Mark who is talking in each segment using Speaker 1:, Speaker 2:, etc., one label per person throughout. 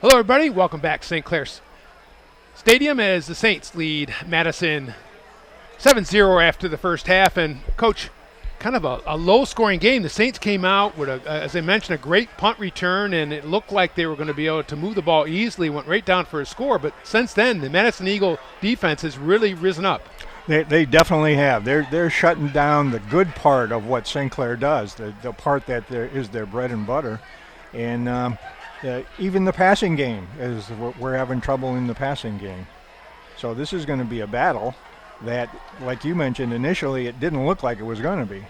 Speaker 1: Hello, everybody. Welcome back to St. Clair Stadium as the Saints lead Madison 7-0 after the first half. And, Coach, kind of a low-scoring game. The Saints came out with, as I mentioned, a great punt return, and it looked like they were going to be able to move the ball easily, went right down for a score. But since then, the Madison Eagle defense has really risen up.
Speaker 2: They definitely have. They're shutting down the good part of what St. Clair does, the part that is their bread and butter. And even the passing game we're having trouble in the passing game. So this is going to be a battle that, like you mentioned initially, it didn't look like it was going to be.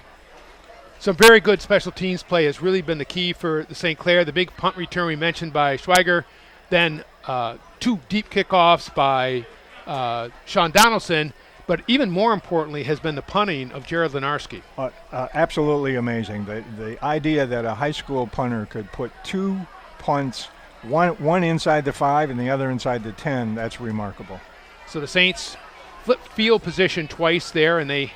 Speaker 1: Some very good special teams play has really been the key for the St. Clair. The big punt return we mentioned by Schweiger, then two deep kickoffs by Sean Donaldson, but even more importantly has been the punting of Jared Lenarski.
Speaker 2: Absolutely amazing. The idea that a high school punter could put two punts, one inside the 5 and the other inside the 10, that's remarkable.
Speaker 1: So the Saints flipped field position twice there, and they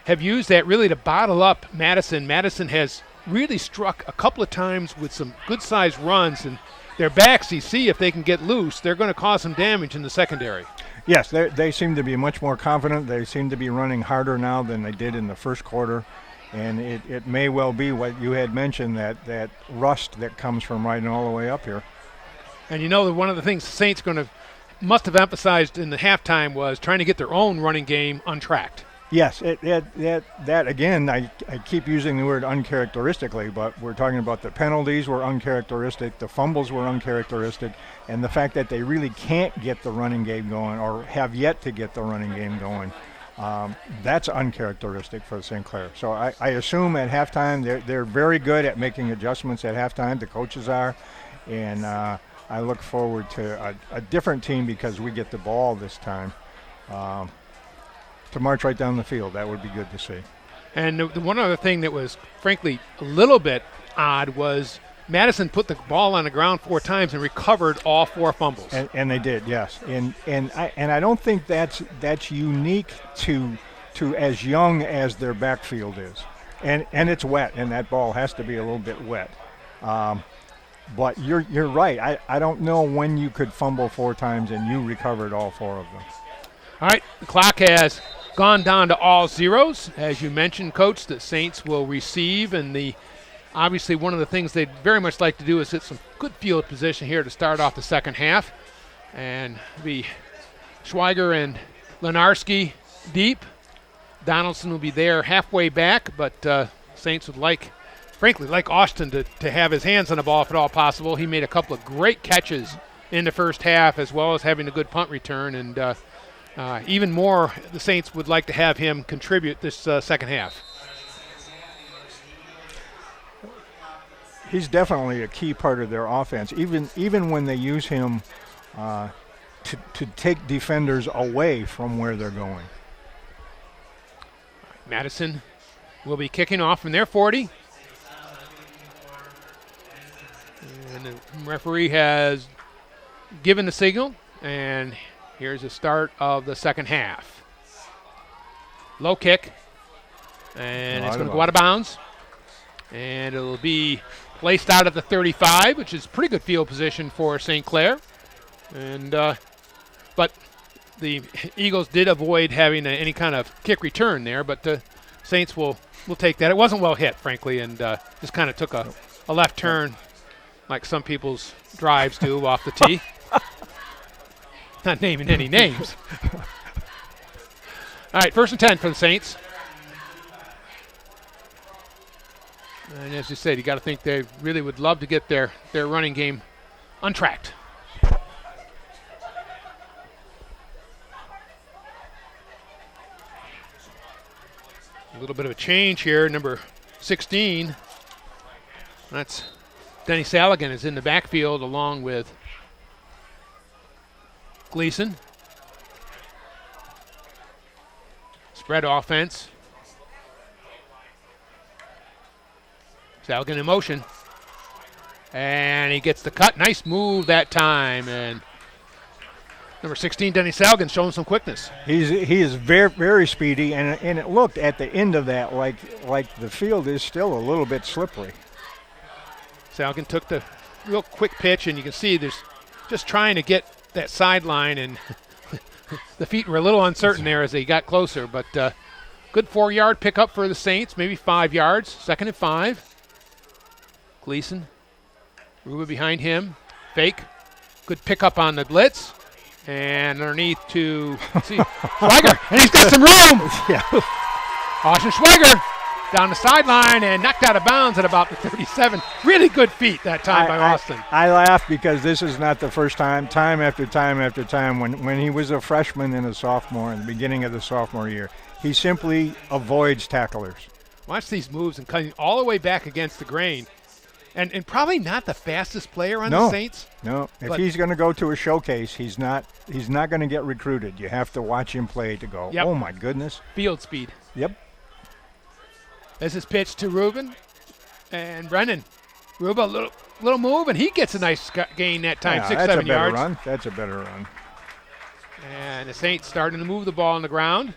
Speaker 1: have used that really to bottle up Madison. Madison has really struck a couple of times with some good-sized runs, and their backs, you see, if they can get loose, they're going to cause some damage in the secondary.
Speaker 2: Yes, they seem to be much more confident. They seem to be running harder now than they did in the first quarter. And it may well be what you had mentioned, that rust that comes from riding all the way up here.
Speaker 1: And you know that one of the things the Saints must have emphasized in the halftime was trying to get their own running game untracked.
Speaker 2: Yes, that again, I keep using the word uncharacteristically, but we're talking about the penalties were uncharacteristic, the fumbles were uncharacteristic, and the fact that they really can't get the running game going or have yet to get the running game going. That's uncharacteristic for St. Clair. So I assume at halftime they're very good at making adjustments at halftime. The coaches are, and I look forward to a different team because we get the ball this time to march right down the field. That would be good to see.
Speaker 1: And the one other thing that was frankly a little bit odd was Madison put the ball on the ground 4 times and recovered all 4 fumbles.
Speaker 2: And they did, yes. And I don't think that's unique to as young as their backfield is. And it's wet, and that ball has to be a little bit wet. But you're right. I don't know when you could fumble 4 times and you recovered all 4 of them.
Speaker 1: All right, the clock has gone down to all zeros. As you mentioned, Coach, the Saints will receive, and obviously one of the things they'd very much like to do is hit some good field position here to start off the second half. And be Schweiger and Lenarski deep. Donaldson will be there halfway back, but Saints would frankly like Austin to have his hands on the ball if at all possible. He made a couple of great catches in the first half as well as having a good punt return, and even more, the Saints would like to have him contribute this second half.
Speaker 2: He's definitely a key part of their offense, even when they use him to take defenders away from where they're going.
Speaker 1: Madison will be kicking off from their 40. And the referee has given the signal, and here's the start of the second half. Low kick, and it's going to go out of bounds. And it'll be placed out at the 35, which is pretty good field position for St. Clair. And but the Eagles did avoid having any kind of kick return there, but the Saints will take that. It wasn't well hit, frankly, and just kind of took a left turn like some people's drives do off the tee. Not naming any names. All right, 1st and 10 for the Saints. And as you said, you got to think they really would love to get their running game untracked. A little bit of a change here. Number 16, that's Denny Saligan, is in the backfield along with Gleason. Spread offense. Saligan in motion. And he gets the cut. Nice move that time. And number 16, Denny Saligan, showing some quickness.
Speaker 2: He is very, very speedy, and it looked at the end of that like the field is still a little bit slippery.
Speaker 1: Saligan took the real quick pitch, and you can see there's just trying to get that sideline, and the feet were a little uncertain there as they got closer, but good 4-yard pickup for the Saints, maybe 5 yards, 2nd and 5. Gleason, Ruba behind him, fake, good pickup on the blitz, and underneath to, Schweiger, and he's got some room!
Speaker 2: Yeah.
Speaker 1: Austin Schweiger down the sideline and knocked out of bounds at about the 37. Really good feet that time by Austin.
Speaker 2: I laugh because this is not the first time after time after time, when he was a freshman and a sophomore in the beginning of the sophomore year, he simply avoids tacklers.
Speaker 1: Watch these moves and cutting all the way back against the grain. And probably not the fastest player on the Saints.
Speaker 2: No, if he's going to go to a showcase, he's not going to get recruited. You have to watch him play to go, oh my goodness.
Speaker 1: Field speed.
Speaker 2: Yep.
Speaker 1: This is pitched to Ruben and Brennan. Ruben, a little move, and he gets a nice gain that time, 6-7 yards.
Speaker 2: That's a better run.
Speaker 1: And the Saints starting to move the ball on the ground.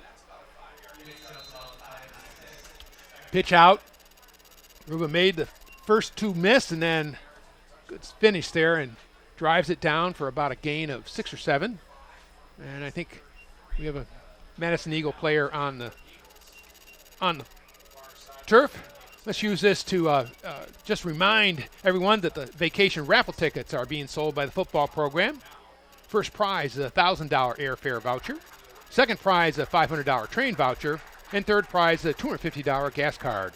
Speaker 1: Pitch out. Ruben made the first 2 miss, and then good finish there and drives it down for about a gain of 6 or 7. And I think we have a Madison Eagle player on the turf. Let's use this to just remind everyone that the vacation raffle tickets are being sold by the football program. First prize is a $1,000 airfare voucher. Second prize, a $500 train voucher. And third prize, a $250 gas card.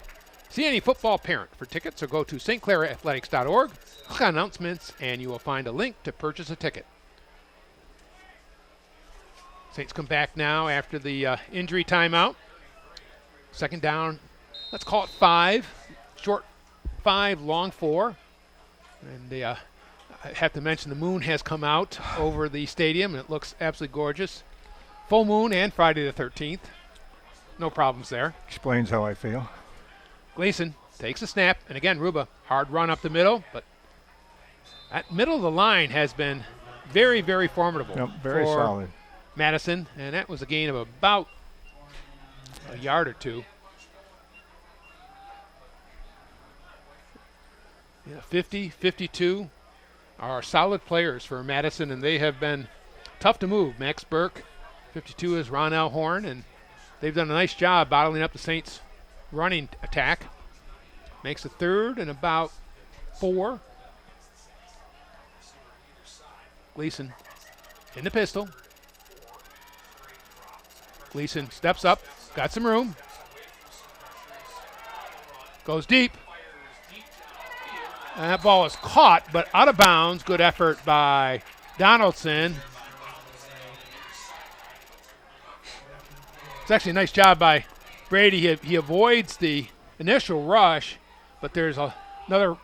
Speaker 1: See any football parent for tickets or go to stclairathletics.org, click on announcements, and you will find a link to purchase a ticket. Saints come back now after the injury timeout. 2nd down. Let's call it 5. Short 5, long 4. And I have to mention the moon has come out over the stadium, and it looks absolutely gorgeous. Full moon and Friday the 13th. No problems there.
Speaker 2: Explains how I feel.
Speaker 1: Gleason takes a snap, and again, Ruba, hard run up the middle, but that middle of the line has been very, very formidable.
Speaker 2: Yep, very solid.
Speaker 1: Madison, and that was a gain of about a yard or 2. Yeah, 50, 52 are solid players for Madison, and they have been tough to move. Max Burke, 52 is Ron Horn, and they've done a nice job bottling up the Saints' running attack. Makes a 3rd and about 4. Gleason in the pistol. Gleason steps up, got some room. Goes deep. And that ball is caught, but out of bounds. Good effort by Donaldson. It's actually a nice job by Brady. He avoids the initial rush, but there's another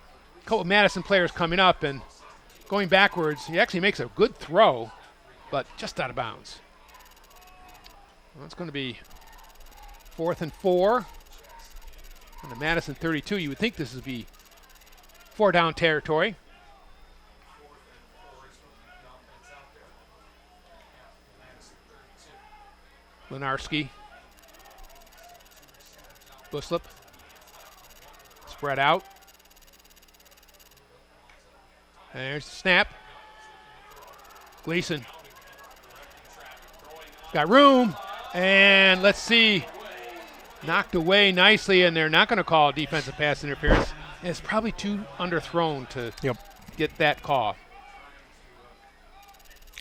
Speaker 1: couple of Madison players coming up, and going backwards, he actually makes a good throw, but just out of bounds. Well, it's going to be 4th and 4. On the Madison 32, you would think this would be 4-down territory. Lenarski. Buslip. Spread out. And there's the snap. Gleason. Got room. And let's see. Knocked away nicely, and they're not going to call defensive pass interference. It's probably too underthrown to get that call.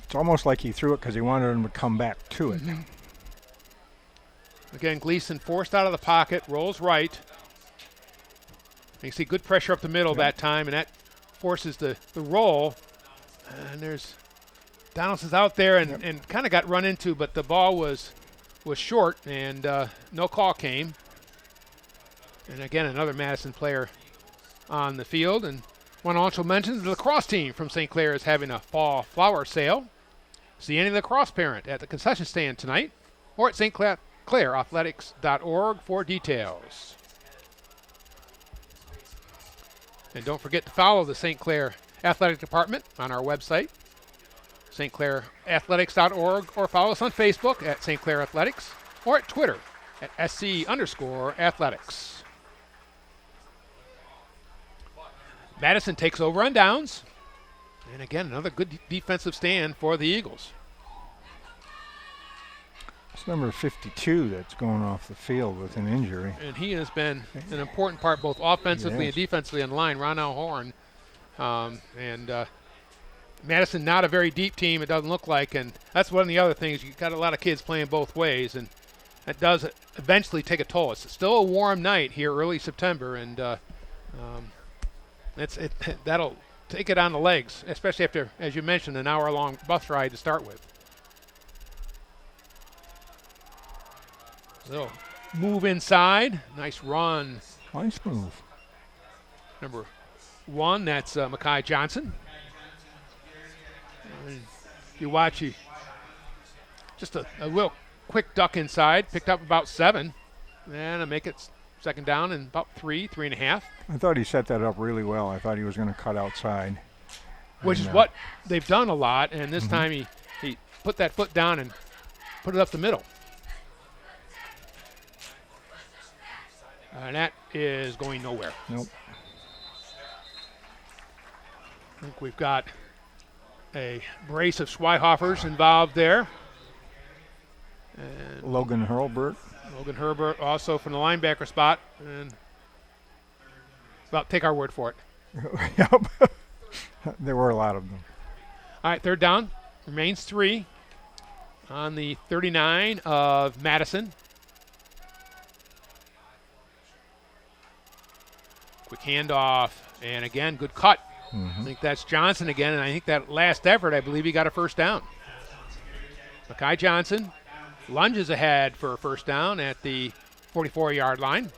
Speaker 2: It's almost like he threw it because he wanted him to come back to it.
Speaker 1: Mm-hmm. Again, Gleason forced out of the pocket, rolls right. You see good pressure up the middle that time, and that forces the roll. And there's Donaldson's out there and kind of got run into, but the ball was short, and no call came. And again, another Madison player on the field. And want to also mention the lacrosse team from St. Clair is having a fall flower sale. See any lacrosse parent at the concession stand tonight or at stclairathletics.org for details. And don't forget to follow the St. Clair Athletic Department on our website, stclairathletics.org, or follow us on Facebook at St. Clair Athletics or at Twitter at SC_athletics. Madison takes over on downs. And again, another good defensive stand for the Eagles.
Speaker 2: It's number 52 that's going off the field with an injury.
Speaker 1: And he has been an important part both offensively and defensively on the line, Ronell Horn. Madison, not a very deep team, it doesn't look like. And that's one of the other things. You've got a lot of kids playing both ways. And that does eventually take a toll. It's still a warm night here early September. And that'll take it on the legs, especially after, as you mentioned, an hour-long bus ride to start with. So, move inside. Nice run.
Speaker 2: Nice move.
Speaker 1: Number 1, that's Makai Johnson. And you watch, just a real quick duck inside. Picked up about 7. And I make it second down and about 3.5.
Speaker 2: I thought he set that up really well. I thought he was going to cut outside.
Speaker 1: Which is what they've done a lot. And this time he put that foot down and put it up the middle. And that is going nowhere.
Speaker 2: Nope.
Speaker 1: I think we've got a brace of Schweihoffers involved there. And
Speaker 2: Logan Hurlbert.
Speaker 1: Logan Herbert also from the linebacker spot. And well, take our word for it.
Speaker 2: Yep. There were a lot of them.
Speaker 1: All right, third down. Remains 3 on the 39 of Madison. Quick handoff, and again, good cut. I think that's Johnson again, and I think that last effort, I believe he got a first down. Makai Johnson lunges ahead for a first down at the 44-yard line.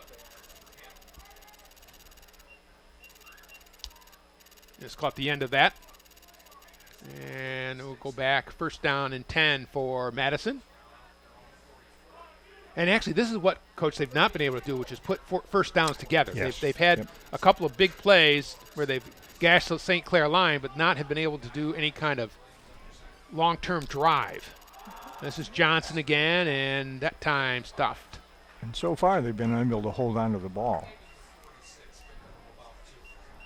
Speaker 1: Just caught the end of that. And we'll go back, first down and 10 for Madison. And actually, this is what, Coach, they've not been able to do, which is put first downs together.
Speaker 2: Yes.
Speaker 1: They've had a couple of big plays where they've gashed the St. Clair line, but not have been able to do any kind of long-term drive. This is Johnson again, and that time stuffed.
Speaker 2: And so far, they've been able to hold on to the ball.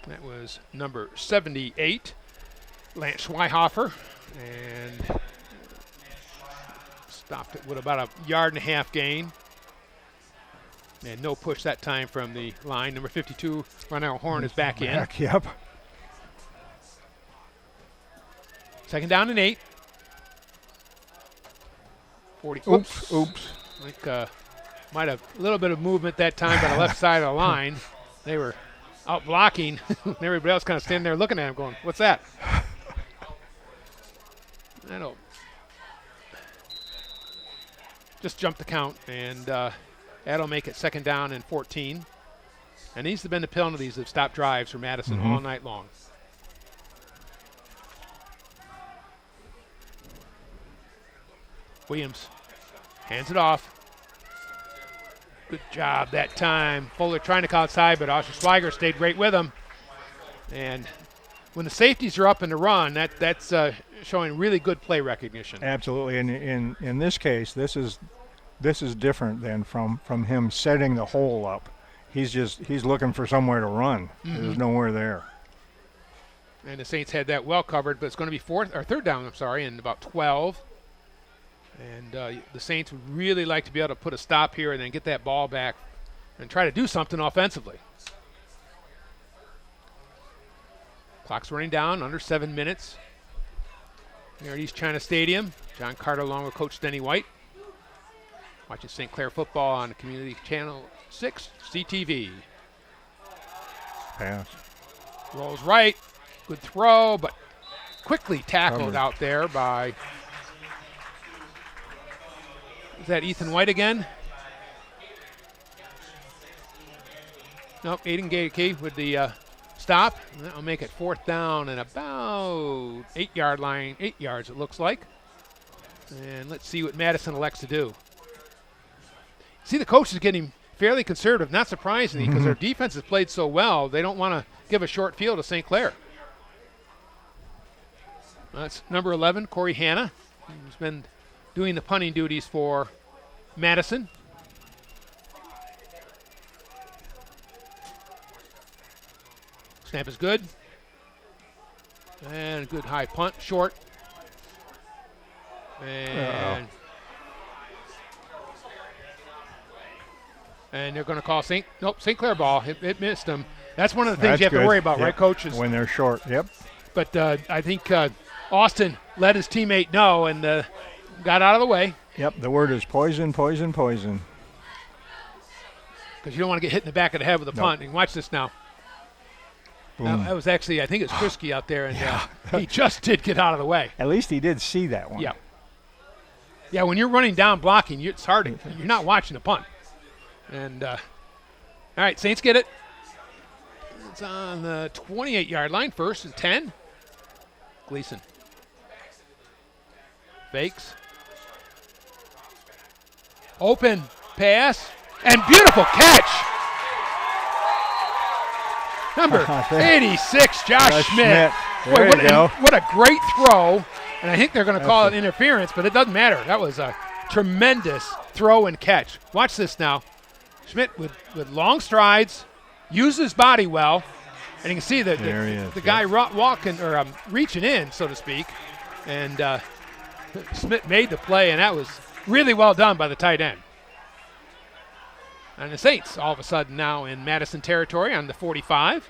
Speaker 1: That was number 78, Lance Schweihoffer, and stopped it with about a 1.5 yard gain. And no push that time from the line. Number 52, Ronell Horn, is back in.
Speaker 2: Yep.
Speaker 1: Second down and 8. 40.
Speaker 2: Oops.
Speaker 1: I think might have a little bit of movement that time on the left side of the line. They were out blocking. Everybody else kind of standing there looking at him going, what's that? I don't. Just jump the count, and that'll make it second down and 14. And these have been the penalties that stopped drives for Madison all night long. Williams hands it off. Good job that time. Fuller trying to come outside, but Osher Schweiger stayed right with him. And when the safeties are up in the run, that's showing really good play recognition.
Speaker 2: Absolutely, and in this case, this is different than from him setting the hole up. He's looking for somewhere to run. There's nowhere there.
Speaker 1: And the Saints had that well covered, but it's going to be third down, and about 12. And the Saints would really like to be able to put a stop here and then get that ball back and try to do something offensively. Clock's running down, under 7 minutes. Here at East China Stadium, John Carter along with Coach Denny White. Watching St. Clair football on Community Channel 6, CTV.
Speaker 2: Pass.
Speaker 1: Rolls right, good throw, but quickly tackled out there by, is that Ethan White again? Nope, Aiden Gakey with the stop. That'll make it fourth down and about 8 yard line, 8 yards it looks like. And let's see what Madison elects to do. See, the coach is getting fairly conservative, not surprisingly, because their defense has played so well, they don't want to give a short field to St. Clair. That's number 11, Corey Hanna, who's been doing the punting duties for Madison. Snap is good. And a good high punt, short. And they're going to call St. Clair ball. It missed them. That's one of the things you have to worry about, right, Coach?
Speaker 2: When they're short, yep.
Speaker 1: But I think Austin let his teammate know and got out of the way.
Speaker 2: Yep, the word is poison, poison, poison.
Speaker 1: Because you don't want to get hit in the back of the head with a punt. And watch this now. That was actually, I think it's Frisky out there, and he just did get out of the way.
Speaker 2: At least he did see that one.
Speaker 1: Yeah. Yeah, when you're running down blocking, it's hard. You're not watching the punt. And, all right, Saints get it. It's on the 28-yard line, 1st and 10. Gleason. Fakes. Open pass. And beautiful catch. Number 86, Josh Schmidt.
Speaker 2: There you go.
Speaker 1: What a great throw. And I think they're going to call it interference, but it doesn't matter. That was a tremendous throw and catch. Watch this now. Schmidt with long strides, uses his body well, and you can see that the guy walking or reaching in, so to speak, and Schmidt made the play, and that was really well done by the tight end. And the Saints all of a sudden now in Madison territory on the 45.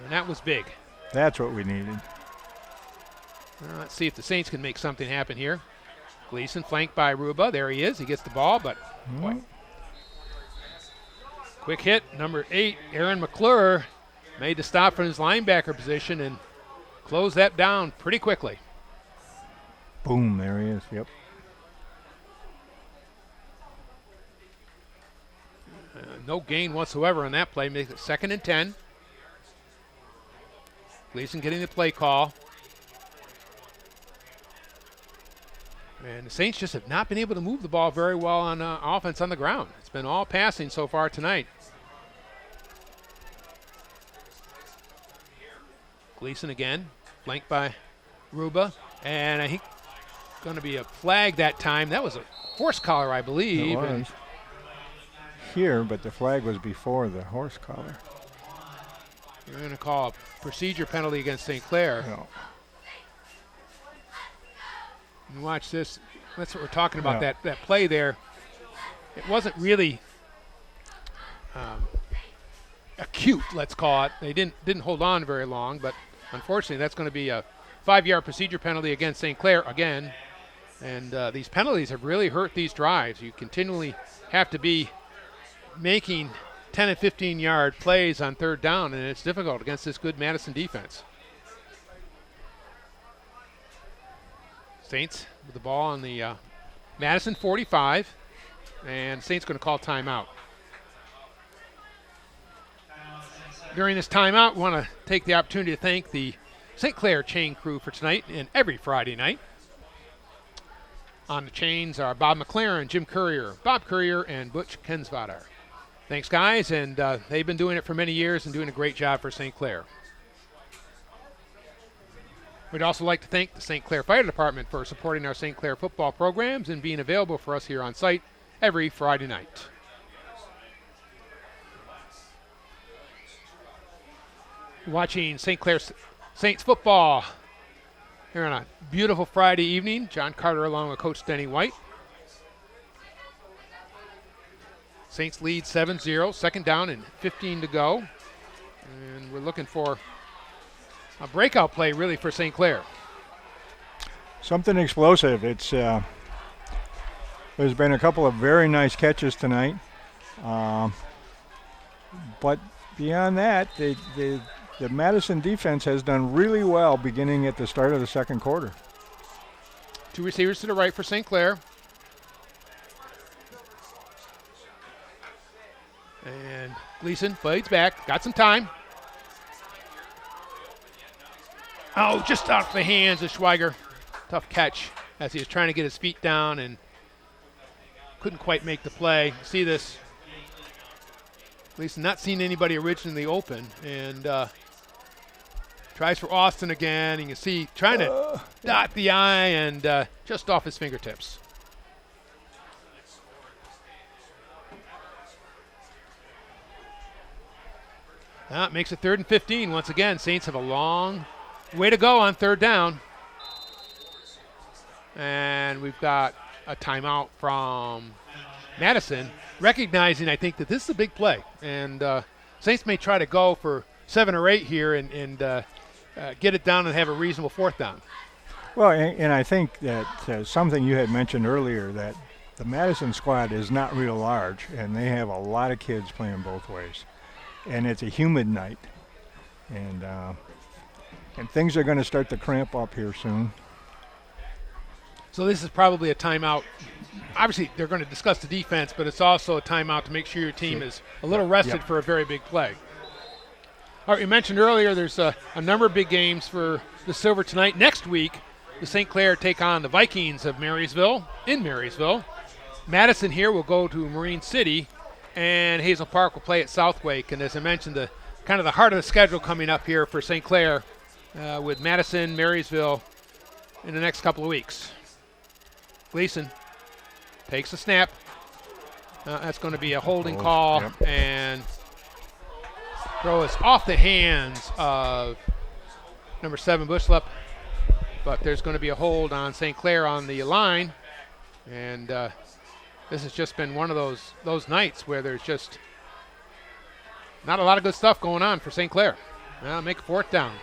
Speaker 1: And that was big.
Speaker 2: That's what we needed.
Speaker 1: Let's see if the Saints can make something happen here. Gleason flanked by Ruba. There he is. He gets the ball, but boy. Quick hit. Number 8, Aaron McClure made the stop from his linebacker position and closed that down pretty quickly.
Speaker 2: Boom, there he is. Yep.
Speaker 1: No gain whatsoever on that play. Makes it 2nd and 10. Gleason getting the play call. And the Saints just have not been able to move the ball very well on offense on the ground. It's been all passing so far tonight. Gleason again, flanked by Ruba. And I think going to be a flag that time. That was a horse collar, I believe.
Speaker 2: It was. Here, but the flag was before the horse collar.
Speaker 1: We're going to call a procedure penalty against St. Clair.
Speaker 2: No.
Speaker 1: And watch this. That's what we're talking about, that play there. It wasn't really acute, let's call it. They didn't hold on very long, but unfortunately that's going to be a 5-yard procedure penalty against St. Clair again. And these penalties have really hurt these drives. You continually have to be making 10 and 15-yard plays on 3rd down, and it's difficult against this good Madison defense. Saints with the ball on the Madison 45, and Saints going to call timeout. During this timeout, we want to take the opportunity to thank the St. Clair chain crew for tonight and every Friday night. On the chains are Bob McLaren, Jim Courier, Bob Courier, and Butch Kensvater. Thanks, guys, and they've been doing it for many years and doing a great job for St. Clair. We'd also like to thank the St. Clair Fire Department for supporting our St. Clair football programs and being available for us here on site every Friday night. Watching St. Clair Saints football here on a beautiful Friday evening. John Carter along with Coach Denny White. Saints lead 7-0, 2nd down and 15 to go. And we're looking for a breakout play really for St. Clair.
Speaker 2: Something explosive. It's there's been a couple of very nice catches tonight. But beyond that, the Madison defense has done really well beginning at the start of the 2nd quarter.
Speaker 1: 2 receivers to the right for St. Clair. And Gleason fades back, got some time. Oh, just off the hands of Schweiger. Tough catch as he was trying to get his feet down and couldn't quite make the play. See this. Gleason not seeing anybody originally open and tries for Austin again. You can see trying to dot the I and just off his fingertips. It makes it 3rd and 15. Once again, Saints have a long way to go on 3rd down. And we've got a timeout from Madison, recognizing, I think, that this is a big play. And Saints may try to go for 7 or 8 here and get it down and have a reasonable 4th down.
Speaker 2: Well, and I think that something you had mentioned earlier, that the Madison squad is not real large, and they have a lot of kids playing both ways. And it's a humid night, and things are going to start to cramp up here soon.
Speaker 1: So this is probably a timeout. Obviously, they're going to discuss the defense, but it's also a timeout to make sure your team is a little rested for a very big play. All right, you mentioned earlier there's a number of big games for the Silver tonight. Next week, the St. Clair take on the Vikings of Marysville in Marysville. Madison here will go to Marine City, and Hazel Park will play at Southwake. And as I mentioned, the kind of the heart of the schedule coming up here for St. Clair with Madison, Marysville in the next couple of weeks. Gleason takes a snap. That's going to be a holding call, and throw is off the hands of number 7, Bushlip. But there's going to be a hold on St. Clair on the line, and this has just been one of those nights where there's just not a lot of good stuff going on for St. Clair. Make a 4th down.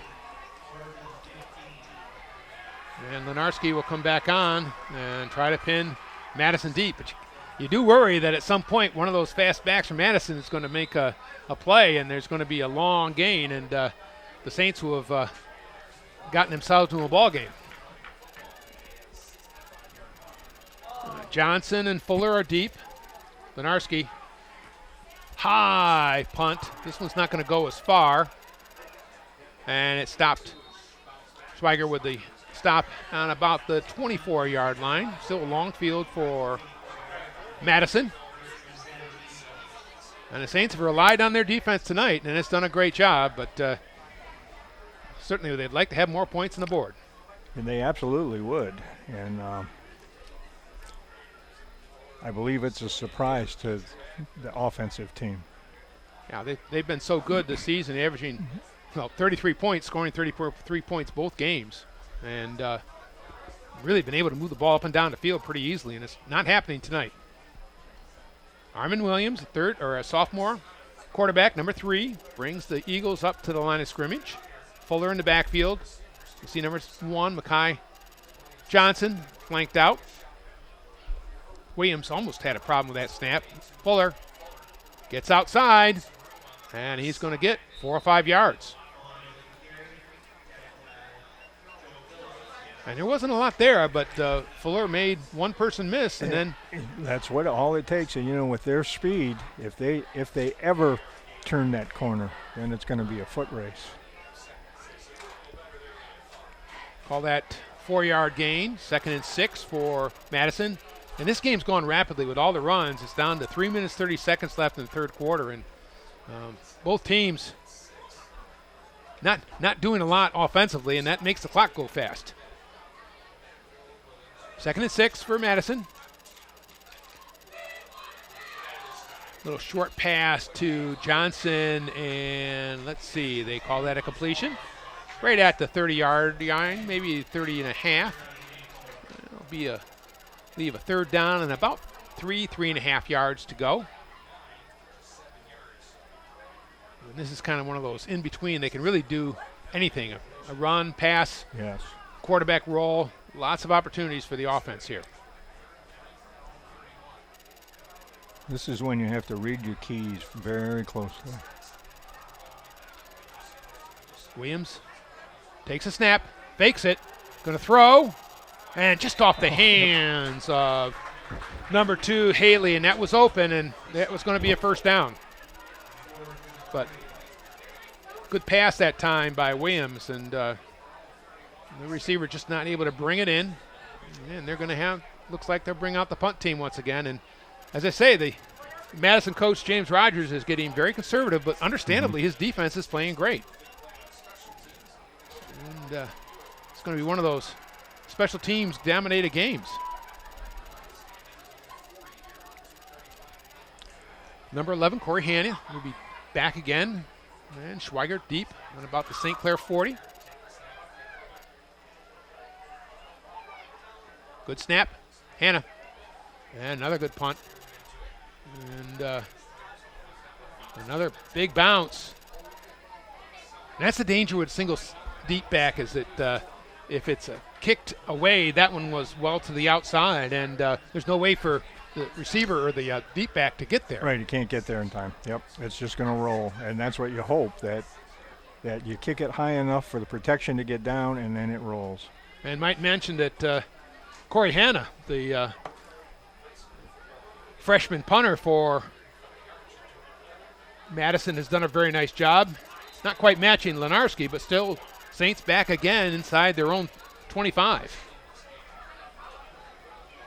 Speaker 1: And Lenarski will come back on and try to pin Madison deep. But you do worry that at some point one of those fast backs from Madison is going to make a play, and there's going to be a long gain, and the Saints will have gotten themselves to a ball game. Johnson and Fuller are deep. Lenarski, high punt. This one's not going to go as far. And it stopped. Schweiger with the stop on about the 24-yard line. Still a long field for Madison. And the Saints have relied on their defense tonight, and it's done a great job, but certainly they'd like to have more points on the board.
Speaker 2: And they absolutely would. And I believe it's a surprise to the offensive team.
Speaker 1: Yeah, they've been so good this season, averaging 33 points, scoring 33 points both games, and really been able to move the ball up and down the field pretty easily, and it's not happening tonight. Armin Williams, a sophomore quarterback, number 3, brings the Eagles up to the line of scrimmage. Fuller in the backfield. You see number 1, Mackay Johnson, flanked out. Williams almost had a problem with that snap. Fuller gets outside, and he's going to get 4 or 5 yards. And there wasn't a lot there, but Fuller made one person miss, and then
Speaker 2: that's what all it takes. And with their speed, if they ever turn that corner, then it's going to be a foot race.
Speaker 1: Call that 4-yard gain. 2nd and 6 for Madison. And this game's gone rapidly with all the runs. It's down to 3 minutes, 30 seconds left in the 3rd quarter. And both teams not doing a lot offensively, and that makes the clock go fast. 2nd and 6 for Madison. Little short pass to Johnson, and let's see, they call that a completion. Right at the 30-yard line, maybe 30 and a half. It'll be leave a 3rd down and about 3.5 yards to go. And this is kind of one of those in between. They can really do anything. A run, pass, quarterback roll. Lots of opportunities for the offense here.
Speaker 2: This is when you have to read your keys very closely.
Speaker 1: Williams takes a snap, fakes it, going to throw, and just off the hands of number 2, Haley, and that was open, and that was going to be a 1st down. But good pass that time by Williams, and the receiver just not able to bring it in. And they're going to looks like they'll bring out the punt team once again. And as I say, the Madison coach, James Rogers, is getting very conservative, but understandably his defense is playing great. And it's going to be one of those special teams dominated games. Number 11, Corey Hanna, will be back again. And Schweiger deep on about the St. Clair 40. Good snap. Hannah. And another good punt. And another big bounce. And that's the danger with single deep back, is that if it's kicked away, that one was well to the outside, and there's no way for the receiver or the deep back to get there.
Speaker 2: Right, you can't get there in time. Yep, it's just going to roll, and that's what you hope, that you kick it high enough for the protection to get down, and then it rolls.
Speaker 1: And might mention that Corey Hanna, the freshman punter for Madison, has done a very nice job. Not quite matching Lenarski, but still Saints back again inside their own 25.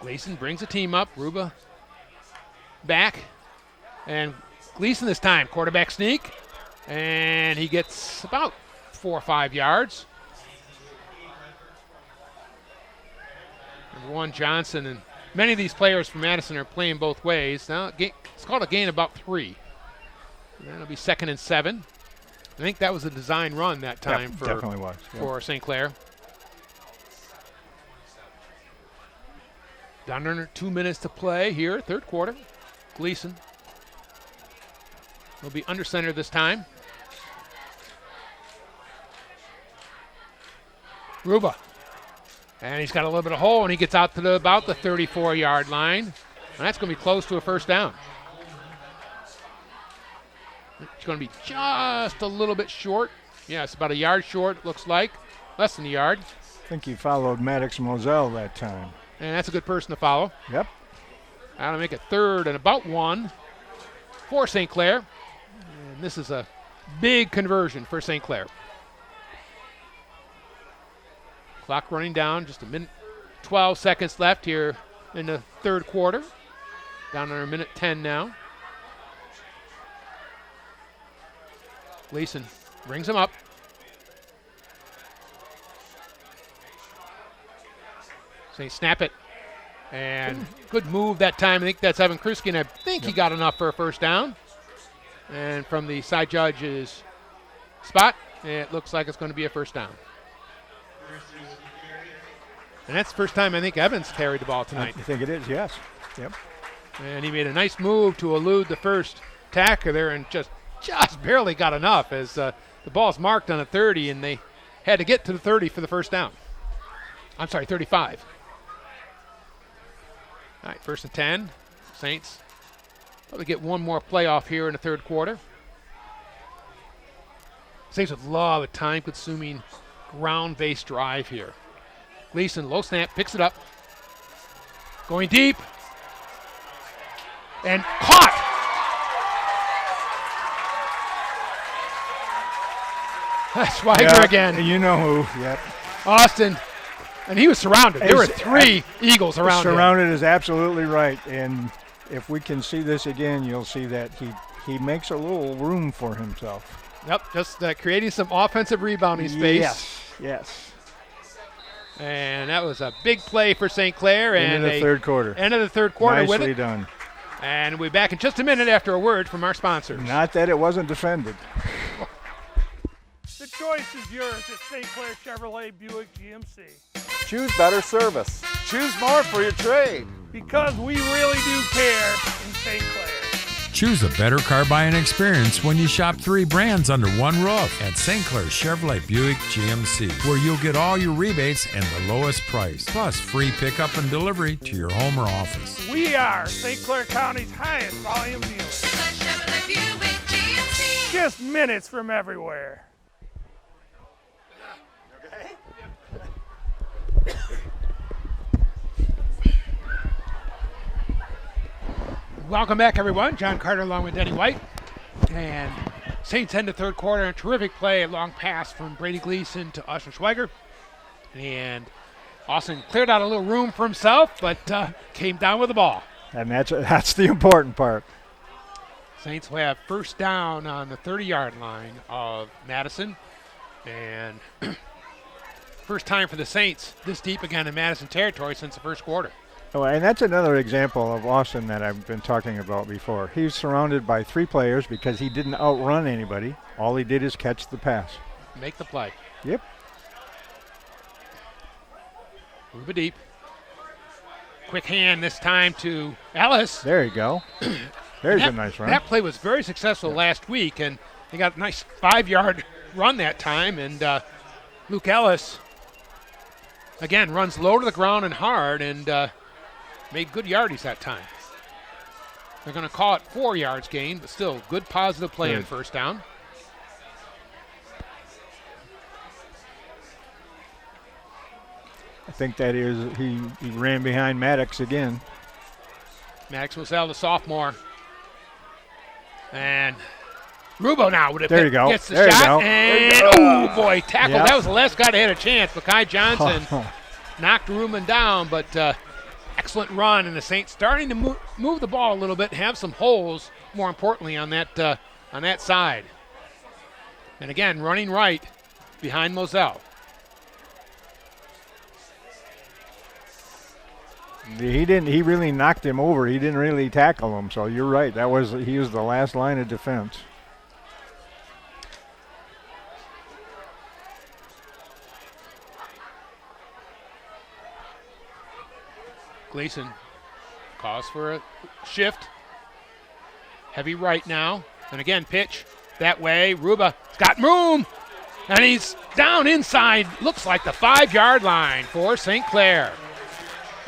Speaker 1: Gleason brings the team up. Ruba back. And Gleason this time, quarterback sneak. And he gets about 4 or 5 yards. Number 1, Johnson. And many of these players from Madison are playing both ways. Now it's called a gain about 3. And that'll be 2nd and 7. I think that was a design run that time
Speaker 2: definitely was.
Speaker 1: For St. Clair. Down under 2 minutes to play here, third quarter. Gleason will be under center this time. Ruba. And he's got a little bit of hole, and he gets out to about the 34-yard line. And that's going to be close to a first down. It's going to be just a little bit short. Yes, about a yard short, looks like. Less than a yard.
Speaker 2: I think he followed Maddox Moselle that time.
Speaker 1: And that's a good person to follow.
Speaker 2: Yep.
Speaker 1: That'll make it 3rd and about 1 for St. Clair. And this is a big conversion for St. Clair. Clock running down, just a minute, 12 seconds left here in the third quarter. Down under a minute 10 now. Gleason brings him up. Say snap it. And good move that time. I think that's Evan Krusky, and I think he got enough for a first down. And from the side judge's spot, it looks like it's going to be a first down. And that's the first time I think Evans carried the ball tonight.
Speaker 2: I think it is, yes. Yep.
Speaker 1: And he made a nice move to elude the first tackler there and just barely got enough as the ball's marked on a 30, and they had to get to the 30 for the first down. I'm sorry, 35. All right, 1st and 10. Saints probably get one more playoff here in the third quarter. Saints would love a time-consuming ground-based drive here. Gleason, low snap, picks it up. Going deep. And caught! Schweiger again.
Speaker 2: You know who, yep.
Speaker 1: Austin. And he was surrounded. There were 3 Eagles around him.
Speaker 2: Surrounded is absolutely right. And if we can see this again, you'll see that he makes a little room for himself.
Speaker 1: Yep, just creating some offensive rebounding space.
Speaker 2: Yes.
Speaker 1: And that was a big play for St. Clair.
Speaker 2: End of the third quarter.
Speaker 1: End of the third quarter with it.
Speaker 2: Nicely done.
Speaker 1: And we'll be back in just a minute after a word from our sponsors.
Speaker 2: Not that it wasn't defended.
Speaker 3: The choice is yours at St. Clair Chevrolet Buick GMC.
Speaker 4: Choose better service. Choose more for your trade.
Speaker 3: Because we really do care in St. Clair.
Speaker 5: Choose a better car buying experience when you shop 3 brands under one roof at St. Clair Chevrolet Buick GMC, where you'll get all your rebates and the lowest price, plus free pickup and delivery to your home or office.
Speaker 3: We are St. Clair County's highest volume dealer.
Speaker 6: Chevrolet Buick GMC.
Speaker 3: Just minutes from everywhere.
Speaker 1: Welcome back, everyone. John Carter along with Denny White. And Saints end the third quarter. A terrific play, a long pass from Brady Gleason to Austin Schweiger. And Austin cleared out a little room for himself, but came down with the ball.
Speaker 2: And that's the important part.
Speaker 1: Saints will have first down on the 30-yard line of Madison. And first time for the Saints this deep again in Madison territory since the first quarter.
Speaker 2: Oh, and that's another example of Austin that I've been talking about before. He's surrounded by 3 players because he didn't outrun anybody. All he did is catch the pass.
Speaker 1: Make the play.
Speaker 2: Yep.
Speaker 1: Move it deep. Quick hand this time to Ellis.
Speaker 2: There you go. There's a nice run.
Speaker 1: That play was very successful last week, and he got a nice 5-yard run that time. And Luke Ellis, again, runs low to the ground and hard, and made good yardies that time. They're going to call it 4 yards gain, but still good positive play on first down.
Speaker 2: I think that is, he ran behind Maddox again.
Speaker 1: Maddox Moselle, the sophomore. And Rubo now with it.
Speaker 2: There you go.
Speaker 1: Gets the
Speaker 2: There you
Speaker 1: shot.
Speaker 2: go.
Speaker 1: And, oh, boy, tackle.
Speaker 2: Yep.
Speaker 1: That was the last guy that had a chance. Makai Johnson knocked Ruben down, but excellent run. And the Saints starting to move the ball a little bit, have some holes, more importantly, on that side. And again, running right behind Moselle.
Speaker 2: He really knocked him over. He didn't really tackle him. So you're right. He was the last line of defense.
Speaker 1: Gleason calls for a shift. Heavy right now. And again, pitch that way. Ruba's got room. And he's down inside. Looks like the 5-yard line for St. Clair.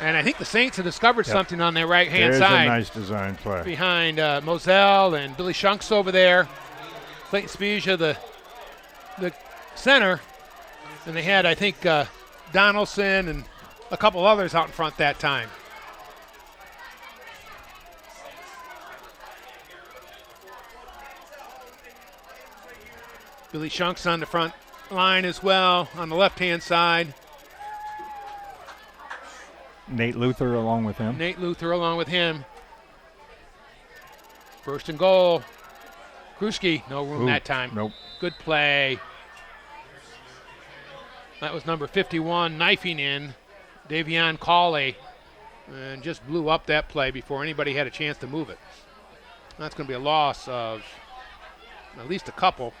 Speaker 1: And I think the Saints have discovered something on their right-hand side.
Speaker 2: There's a nice design play.
Speaker 1: Behind Moselle and Billy Shunks over there. Clayton Spezia, the center. And they had, I think, Donaldson and a couple others out in front that time. Billy Shunks on the front line as well on the left-hand side.
Speaker 2: Nate Luther along with him.
Speaker 1: First and goal. Kruski, no room that time.
Speaker 2: Nope.
Speaker 1: Good play. That was number 51 knifing in, Davion Cawley, and just blew up that play before anybody had a chance to move it. That's going to be a loss of at least a couple.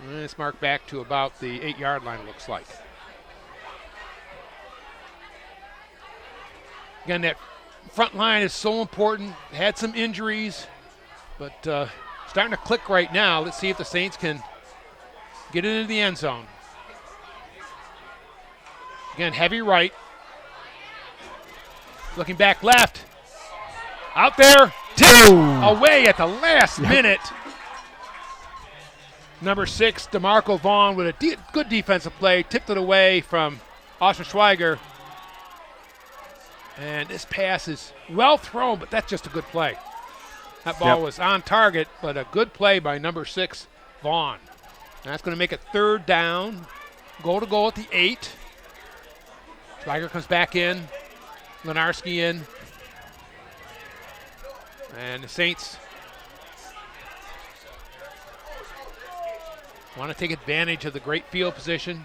Speaker 1: And it's marked back to about the 8-yard line, it looks like. Again, that front line is so important. Had some injuries, but starting to click right now. Let's see if the Saints can get it into the end zone. Again, heavy right. Looking back left. Out there. Away at the last minute. Number 6, DeMarco Vaughn with a good defensive play. Tipped it away from Austin Schweiger. And this pass is well thrown, but that's just a good play. That ball was on target, but a good play by number 6, Vaughn. And that's going to make it 3rd down. Goal to goal at the 8. Schweiger comes back in. Lenarski in. And the Saints want to take advantage of the great field position.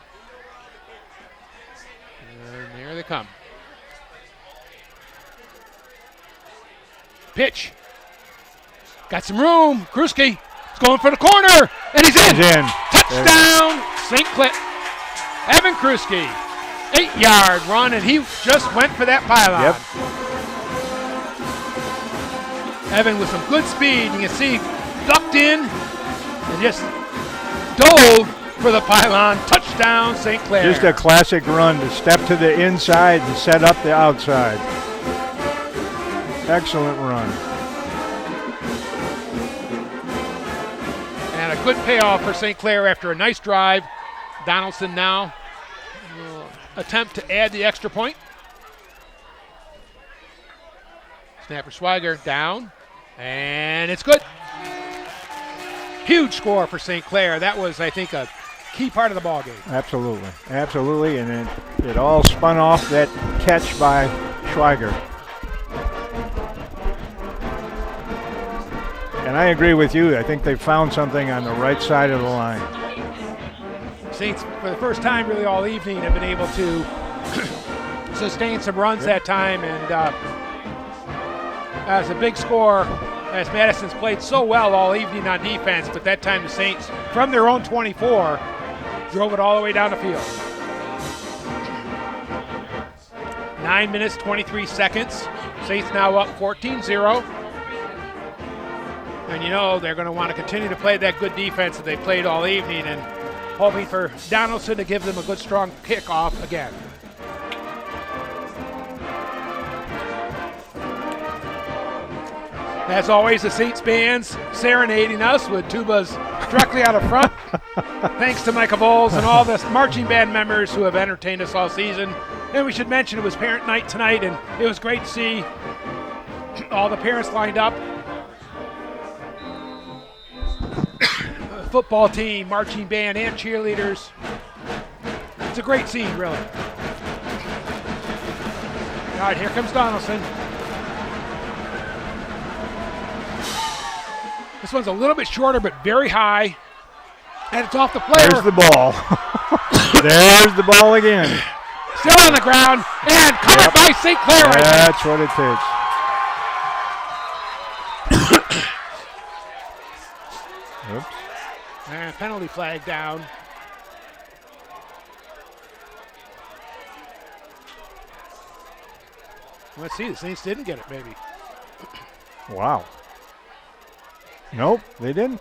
Speaker 1: And there they come. Pitch. Got some room. Kruski is going for the corner. And he's in. Touchdown, St. Clair. Evan Kruski. 8-yard run, and he just went for that pylon. Evan with some good speed. You can see ducked in and just dove for the pylon. Touchdown, St. Clair.
Speaker 2: Just a classic run to step to the inside and set up the outside. Excellent run.
Speaker 1: And a good payoff for St. Clair after a nice drive. Donaldson now will attempt to add the extra point. Snap for Schweiger, down, and it's good. Huge score for St. Clair. That was, I think, a key part of the ball game.
Speaker 2: Absolutely, and it all spun off that catch by Schweiger. And I agree with you. I think they found something on the right side of the line.
Speaker 1: Saints, for the first time really all evening, have been able to sustained some runs that time, and that was a big score as Madison's played so well all evening on defense, but that time the Saints, from their own 24, drove it all the way down the field. 9 minutes, 23 seconds. Saints now up 14-0. And you know they're going to want to continue to play that good defense that they played all evening, and hoping for Donaldson to give them a good, strong kickoff again. As always, the Saints band's serenading us with tubas directly out of front. Thanks to Micah Bowles and all the marching band members who have entertained us all season. And we should mention it was parent night tonight, and it was great to see all the parents lined up. Football team, marching band, and cheerleaders. It's a great scene, really. All right, here comes Donaldson. This one's a little bit shorter, but very high. And it's off the player.
Speaker 2: There's the ball. There's the ball again.
Speaker 1: Still on the ground, and caught by St. Clair right there.
Speaker 2: That's what it takes. Oops.
Speaker 1: And penalty flag down. Let's see, the Saints didn't get it, maybe.
Speaker 2: Wow. Nope, they didn't.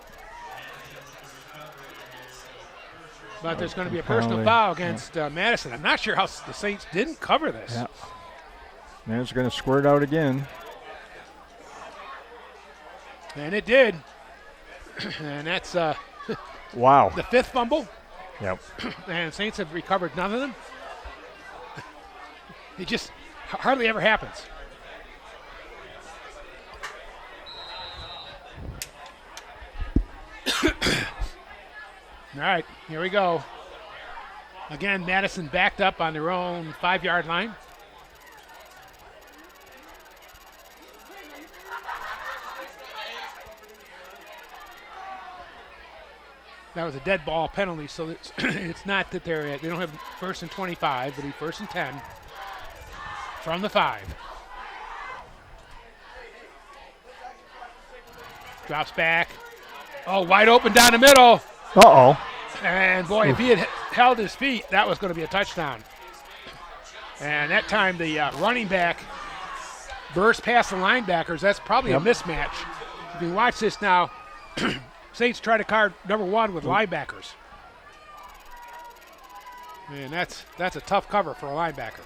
Speaker 1: But there's going to be a personal
Speaker 2: Penalty.
Speaker 1: foul against Madison. I'm not sure how the Saints didn't cover this.
Speaker 2: Yeah. And it's going to squirt out again.
Speaker 1: And it did. And that's
Speaker 2: Wow.
Speaker 1: the fifth fumble.
Speaker 2: Yep.
Speaker 1: And Saints have recovered none of them. It just hardly ever happens. All right, here we go. Again, Madison backed up on their own 5-yard line. That was a dead ball penalty, so it's not that they don't have first and 25, but first and 10 from the 5. Drops back. Oh, wide open down the middle.
Speaker 2: Uh-oh.
Speaker 1: And boy, if he had held his feet, that was going to be a touchdown. And that time the running back burst past the linebackers. That's probably a mismatch. If you watch this now, Saints try to guard number 1 with linebackers. And that's a tough cover for a linebacker.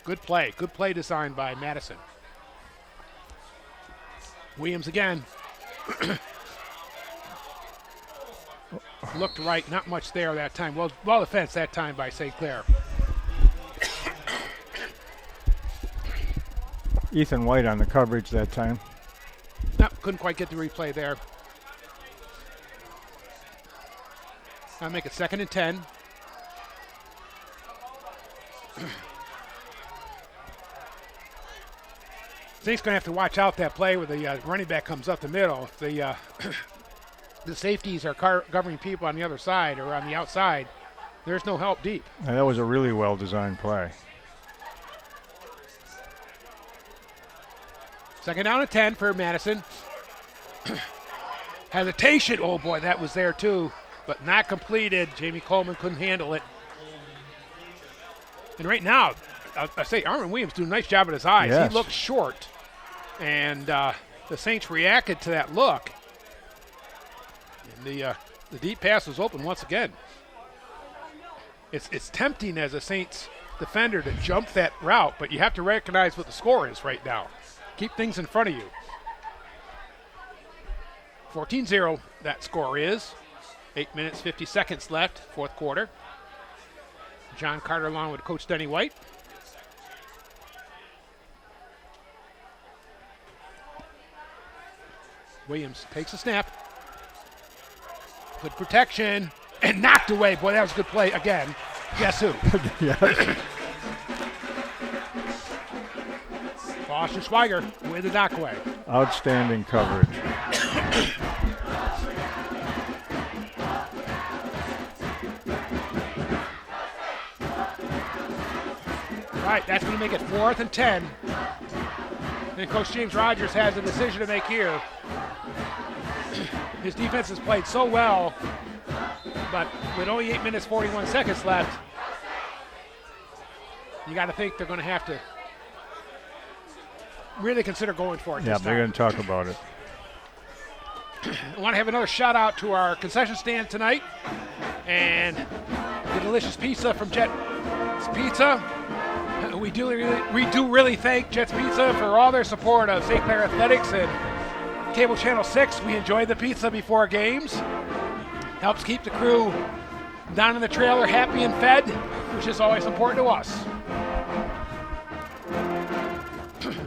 Speaker 1: Good play designed by Madison. Williams again. Looked right, not much there that time. Well defense that time by St. Clair.
Speaker 2: Ethan White on the coverage that time.
Speaker 1: No, couldn't quite get the replay there. I'll make it 2nd and 10. Saints going to have to watch out that play where the running back comes up the middle. If the safeties are covering people on the other side or on the outside, there's no help deep.
Speaker 2: And that was a really well-designed play.
Speaker 1: 2nd down and 10 for Madison. Hesitation. Oh, boy, that was there too, but not completed. Jamie Coleman couldn't handle it. And right now, I say Armin Williams doing a nice job at his eyes.
Speaker 2: Yes.
Speaker 1: He looked short, and the Saints reacted to that look. And the deep pass was open once again. It's tempting as a Saints defender to jump that route, but you have to recognize what the score is right now. Keep things in front of you. 14-0, that score is. 8 minutes, 50 seconds left, 4th quarter. John Carter along with Coach Denny White. Williams takes a snap. Good protection. And knocked away. Boy, that was a good play again. Guess who?
Speaker 2: Yeah.
Speaker 1: Foster Schweiger with the knockaway.
Speaker 2: Outstanding coverage.
Speaker 1: Right, that's going to make it 4th and 10. And Coach James Rogers has a decision to make here. His defense has played so well, but with only 8 minutes, 41 seconds left, you got to think they're going to have to really consider going for it.
Speaker 2: Yeah,
Speaker 1: this
Speaker 2: they're
Speaker 1: time.
Speaker 2: going to talk about it.
Speaker 1: I want to have another shout out to our concession stand tonight and the delicious pizza from Jet's Pizza. We do really thank Jet's Pizza for all their support of St. Clair Athletics and Cable Channel 6. We enjoy the pizza before games. Helps keep the crew down in the trailer happy and fed, which is always important to us.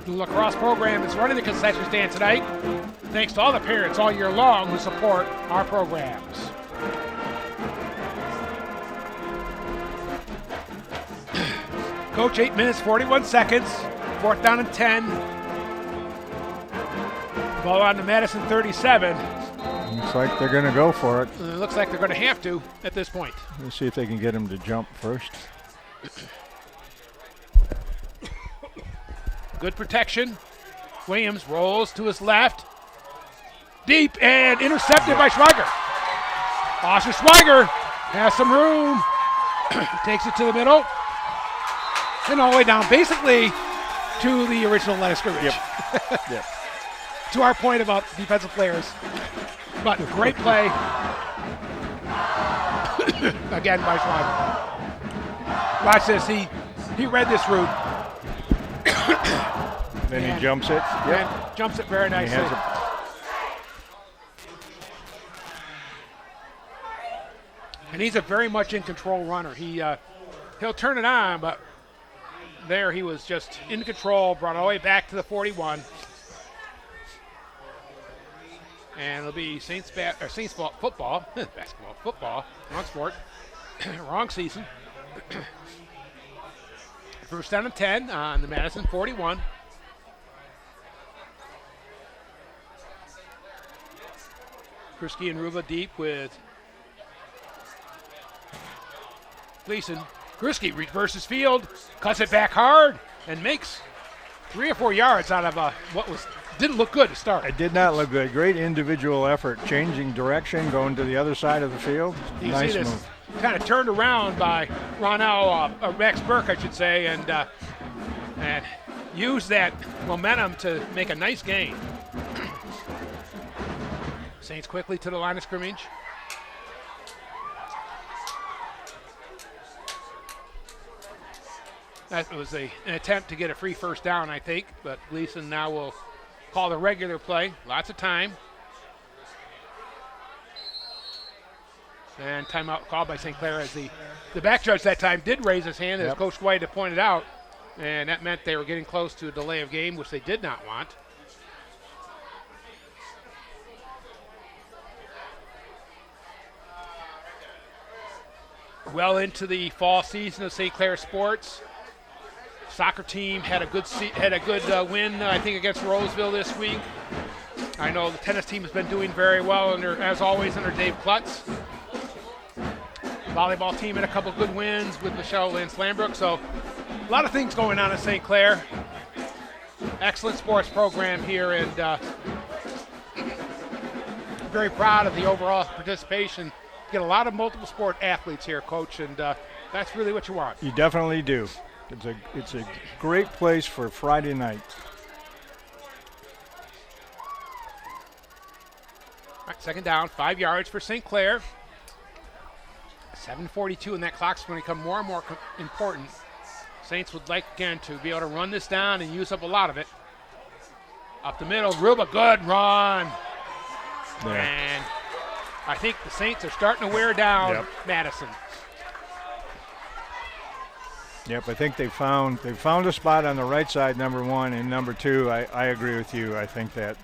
Speaker 1: The lacrosse program is running the concession stand tonight. Thanks to all the parents all year long who support our programs. Coach, 8 minutes, 41 seconds. 4th down and 10. Ball on to Madison 37.
Speaker 2: Looks like they're going to go for it.
Speaker 1: It looks like they're going to have to at this point.
Speaker 2: Let's see if they can get him to jump first.
Speaker 1: Good protection. Williams rolls to his left. Deep and intercepted by Schweiger. Oscar Schweiger has some room. Takes it to the middle. And all the way down basically to the original line of scrimmage.
Speaker 2: Yep.
Speaker 1: To our point about defensive players. But great play. Again by Schweiger. Watch this. He read this route.
Speaker 2: Then he jumps it.
Speaker 1: And jumps it very nicely. And he's a very much in control runner. He'll turn it on, but there he was just in control, brought all the way back to the 41. And it'll be Saints football, basketball, football, wrong sport, wrong season. First down and 10 on the Madison 41. Kriski and Ruba deep with Gleason. Kriski reverses field, cuts it back hard, and makes 3 or 4 yards out of what didn't look good to start.
Speaker 2: It did not look good. Great individual effort, changing direction, going to the other side of the field.
Speaker 1: You
Speaker 2: Nice
Speaker 1: see this
Speaker 2: move.
Speaker 1: kind of turned around by Max Burke, I should say, and used that momentum to make a nice gain. Saints quickly to the line of scrimmage. That was an attempt to get a free first down, I think, but Gleason now will call the regular play. Lots of time. And timeout called by St. Clair as the back judge that time did raise his hand, as Coach White had pointed out, and that meant they were getting close to a delay of game, which they did not want. Well into the fall season of St. Clair sports. Soccer team had a good win, I think, against Roseville this week. I know the tennis team has been doing very well, as always, under Dave Klutz. Volleyball team had a couple good wins with Michelle Lance Lambrook. So a lot of things going on at St. Clair. Excellent sports program here, and very proud of the overall participation. Get a lot of multiple sport athletes here, Coach, and that's really what you want.
Speaker 2: You definitely do. It's a great place for Friday night.
Speaker 1: All right, second down, 5 yards for St. Clair. 7:42, and that clock's going to become more and more important. Saints would like, again, to be able to run this down and use up a lot of it. Up the middle, Ruba, good run.
Speaker 2: There.
Speaker 1: And I think the Saints are starting to wear down Madison.
Speaker 2: Yep, I think they found a spot on the right side, number one, and number two, I agree with you. I think that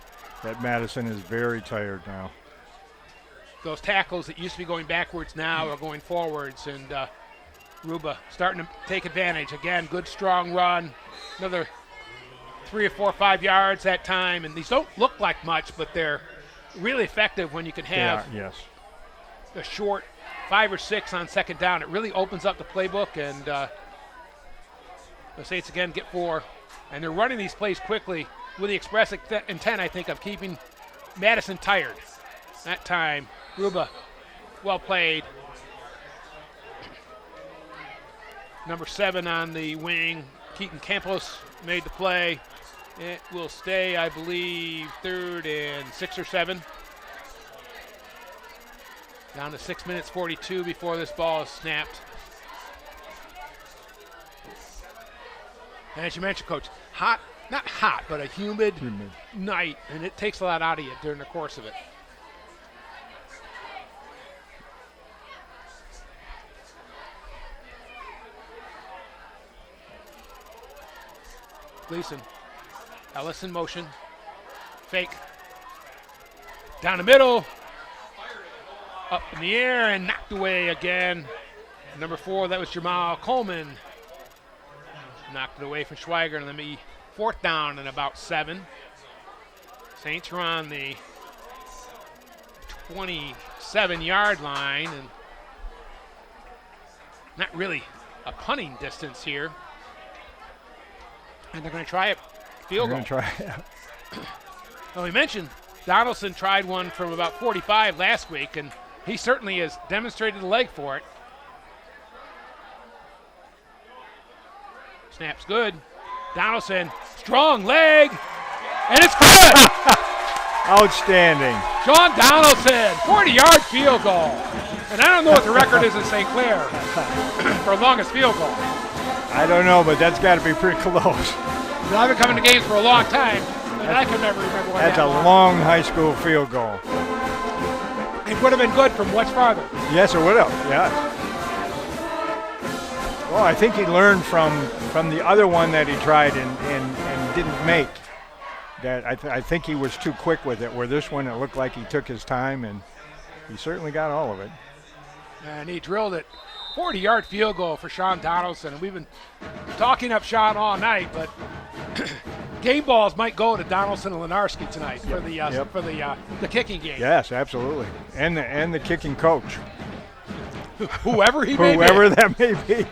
Speaker 2: Madison is very tired now.
Speaker 1: Those tackles that used to be going backwards now are going forwards, and Ruba starting to take advantage. Again, good strong run. Another 3 or 4 or 5 yards that time, and these don't look like much, but they're really effective when you can have a short 5 or 6 on second down. It really opens up the playbook, and The Saints again get 4, and they're running these plays quickly with the express intent, I think, of keeping Madison tired. That time, Ruba, well played. Number 7 on the wing, Keaton Campos made the play. It will stay, I believe, 3rd and 6 or 7. Down to 6 minutes 42 before this ball is snapped. And as you mentioned, Coach, not hot, but a humid night, and it takes a lot out of you during the course of it. Gleason, Ellis in motion, fake, down the middle, up in the air and knocked away again. Number 4, that was Jamal Coleman. Knocked it away from Schweiger, and then 4th down and about 7. Saints are on the 27-yard line, and not really a punting distance here. And they're going to try it. Field goal.
Speaker 2: They're going to try it.
Speaker 1: Well, we mentioned Donaldson tried one from about 45 last week, and he certainly has demonstrated the leg for it. Snap's good. Donaldson, strong leg, and it's good.
Speaker 2: Outstanding.
Speaker 1: Sean Donaldson, 40-yard field goal. And I don't know what the record is in St. Clair for longest field goal.
Speaker 2: I don't know, but that's got to be pretty close.
Speaker 1: I've been coming to games for a long time, and I can never remember what
Speaker 2: That's a long high school field goal.
Speaker 1: It would have been good from much farther.
Speaker 2: Yes, it would have. Yeah. Well, I think he learned from the other one that he tried and didn't make. That I think he was too quick with it, where this one it looked like he took his time, and he certainly got all of it.
Speaker 1: And he drilled it. 40-yard field goal for Sean Donaldson. And we've been talking up Sean all night, but game balls might go to Donaldson and Lenarski tonight for the kicking game.
Speaker 2: Yes, absolutely. And the kicking coach.
Speaker 1: Whoever he may be.
Speaker 2: Whoever that may be.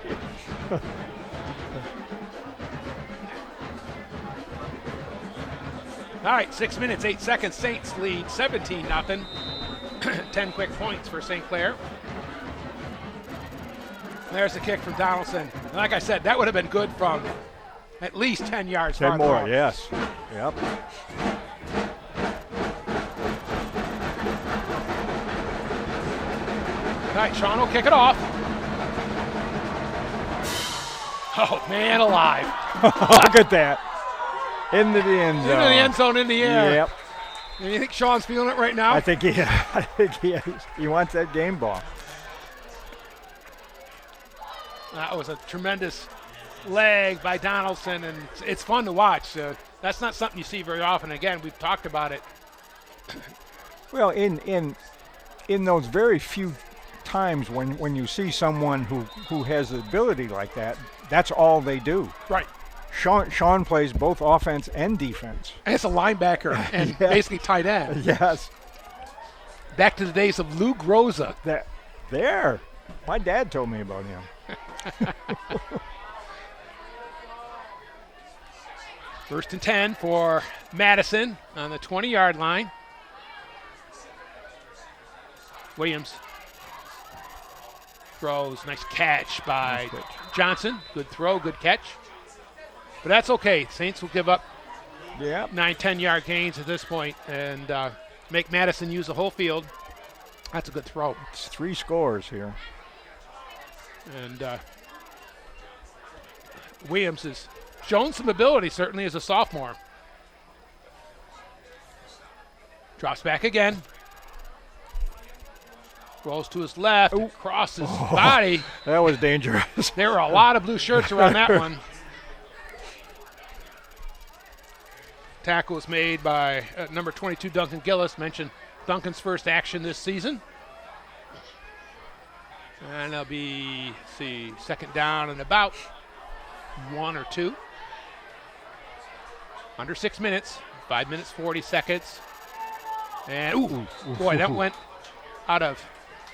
Speaker 1: All right, 6 minutes, 8 seconds. Saints lead 17-0. 10 quick points for St. Clair. There's the kick from Donaldson. And like I said, that would have been good from at least 10 yards.
Speaker 2: 10 more,
Speaker 1: out.
Speaker 2: yes. Yep.
Speaker 1: All right, Sean will kick it off. Oh, man alive.
Speaker 2: Look at that. Into the end zone.
Speaker 1: Into the end zone, in the air.
Speaker 2: Yep.
Speaker 1: And you think Sean's feeling it right now?
Speaker 2: I think he wants that game ball.
Speaker 1: That was a tremendous leg by Donaldson, and it's fun to watch. That's not something you see very often. Again, we've talked about it.
Speaker 2: Well, in those very few times when you see someone who has the ability like that, that's all they do.
Speaker 1: Right.
Speaker 2: Sean plays both offense and defense.
Speaker 1: And it's a linebacker and
Speaker 2: Yeah.
Speaker 1: basically tight end.
Speaker 2: Yes.
Speaker 1: Back to the days of Lou Groza.
Speaker 2: There. My dad told me about him.
Speaker 1: First and 10 for Madison on the 20-yard line. Williams throws. Nice catch by Johnson. Good throw, good catch. But that's okay. Saints will give up 9, 10-yard gains at this point and make Madison use the whole field. That's a good throw.
Speaker 2: It's 3 scores here.
Speaker 1: And Williams has shown some ability, certainly as a sophomore. Drops back again. Rolls to his left, crosses his body.
Speaker 2: That was dangerous.
Speaker 1: There were a lot of blue shirts around that one. Tackle was made by number 22, Duncan Gillis. Mentioned Duncan's first action this season. And it'll be, second down and about 1 or 2. Under 6 minutes, 5 minutes, 40 seconds. And, boy, that went out of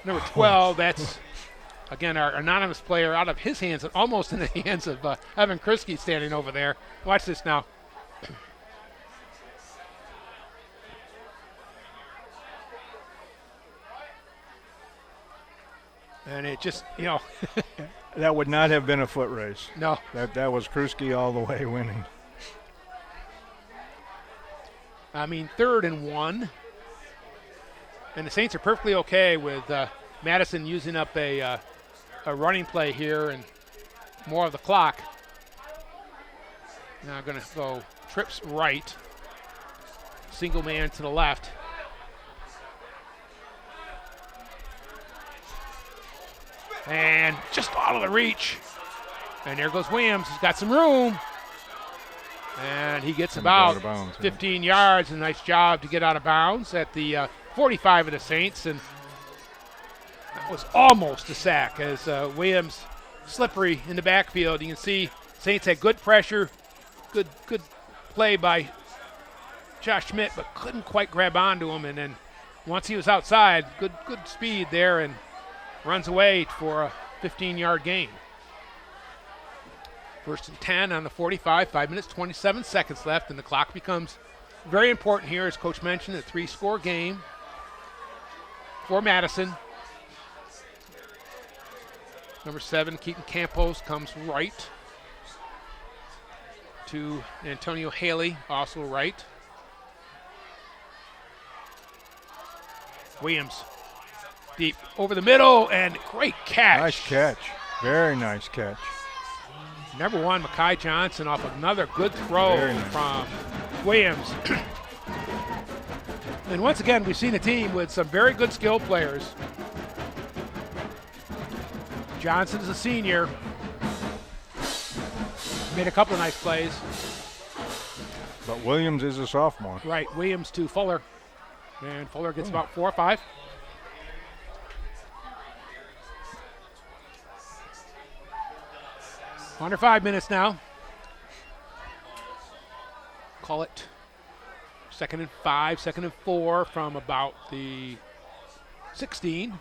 Speaker 1: number 12. That's Again, our anonymous player out of his hands and almost in the hands of Evan Kriske standing over there. Watch this now. And it just,
Speaker 2: That would not have been a foot race.
Speaker 1: no.
Speaker 2: That was Kruski all the way winning.
Speaker 1: I mean, 3rd and 1. And the Saints are perfectly okay with Madison using up a running play here and more of the clock. Now going to go trips right. Single man to the left. And just out of the reach. And there goes Williams. He's got some room. And he gets
Speaker 2: Gonna go out
Speaker 1: about
Speaker 2: of bounds, yeah.
Speaker 1: 15 yards. A nice job to get out of bounds at the 45 of the Saints. And that was almost a sack as Williams slippery in the backfield. You can see Saints had good pressure, good play by Josh Schmidt, but couldn't quite grab onto him. And then once he was outside, good speed there and runs away for a 15-yard gain. 1st and 10 on the 45, 5 minutes, 27 seconds left, and the clock becomes very important here, as Coach mentioned, a 3-score game for Madison. Number 7, Keaton Campos, comes right to Antonio Haley, also right. Williams deep over the middle, and great catch.
Speaker 2: Nice catch. Very nice catch.
Speaker 1: Number 1, Mekhi Johnson off another good throw
Speaker 2: Very nice.
Speaker 1: from Williams. And once again, we've seen a team with some very good skill players. Johnson is a senior. Made a couple of nice plays.
Speaker 2: But Williams is a sophomore.
Speaker 1: Right, Williams to Fuller. And Fuller gets about 4 or 5. Under 5 minutes now. Call it 2nd and 5, 2nd and 4 from about the 16.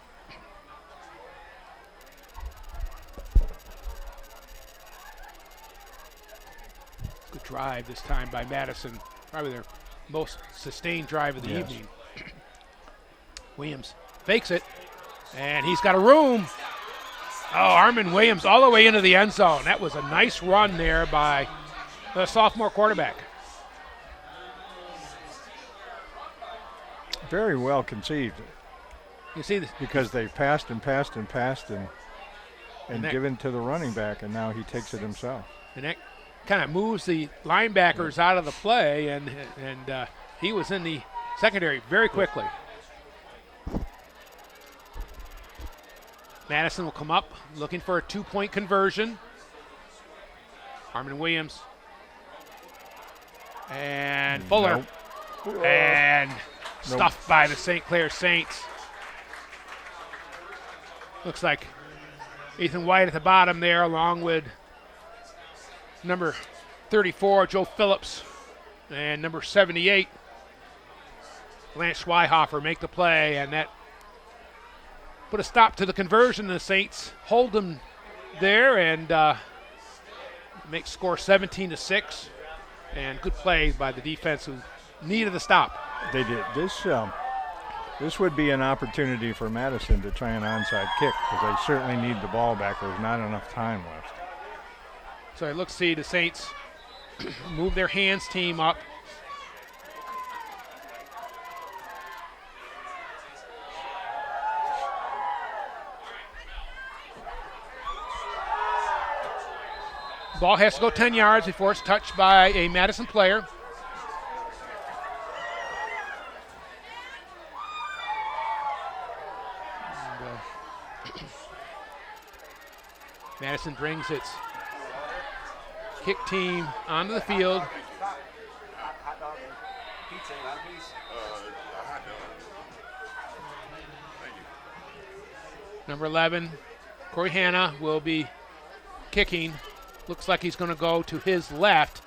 Speaker 1: Good drive this time by Madison. Probably their most sustained drive of the
Speaker 2: Yes.
Speaker 1: evening. Williams fakes it, and he's got a room. Oh, Armin Williams all the way into the end zone. That was a nice run there by the sophomore quarterback.
Speaker 2: Very well conceived
Speaker 1: You see this,
Speaker 2: because they passed and passed and passed and
Speaker 1: that-
Speaker 2: given to the running back, and now he takes it himself.
Speaker 1: and that kind of moves the linebackers out of the play, and he was in the secondary very quickly. Madison will come up looking for a 2-point conversion. Armin Williams and Fuller.
Speaker 2: Nope.
Speaker 1: And stuffed by the St. Clair Saints. Looks like Ethan White at the bottom there, along with number 34, Joe Phillips, and number 78, Lance Schweihofer, make the play, and that put a stop to the conversion. The Saints hold them there and make score 17-6, and good play by the defense who needed the stop.
Speaker 2: They did. This would be an opportunity for Madison to try an onside kick because they certainly need the ball back. There's not enough time left.
Speaker 1: So it looks see the Saints move their hands team up. Ball has to go 10 yards before it's touched by a Madison player. And, Madison brings its kick team onto the field. Number 11, Corey Hanna, will be kicking. Looks like he's going to go to his left.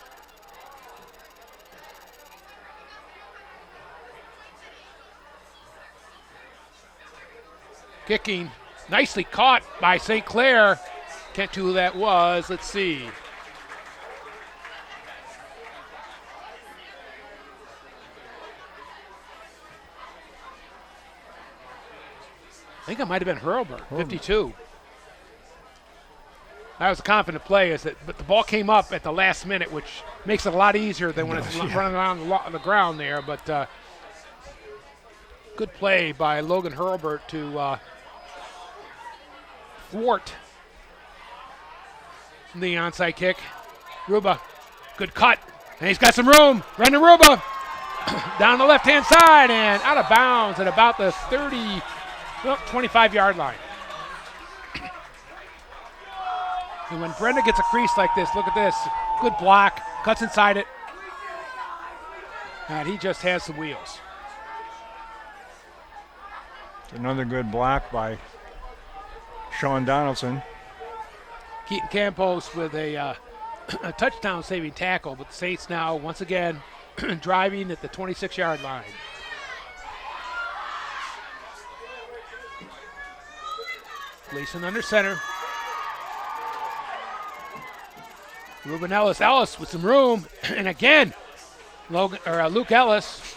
Speaker 1: Kicking Nicely caught by St. Clair. Can't tell who that was. Let's see. I think it might have been Hurlburt, 52. That was a confident play, but the ball came up at the last minute, which makes it a lot easier than when it's running around the ground there. But good play by Logan Hurlburt to thwart the onside kick. Ruba, good cut, and he's got some room. Brendan Ruba down the left-hand side and out of bounds at about the 25-yard line. And when Brenda gets a crease like this, look at this. Good block, cuts inside it. And he just has some wheels.
Speaker 2: Another good block by Sean Donaldson.
Speaker 1: Keaton Campos with a touchdown saving tackle, but the Saints now once again driving at the 26-yard line. Gleason under center. Ruben Ellis with some room, and again, Luke Ellis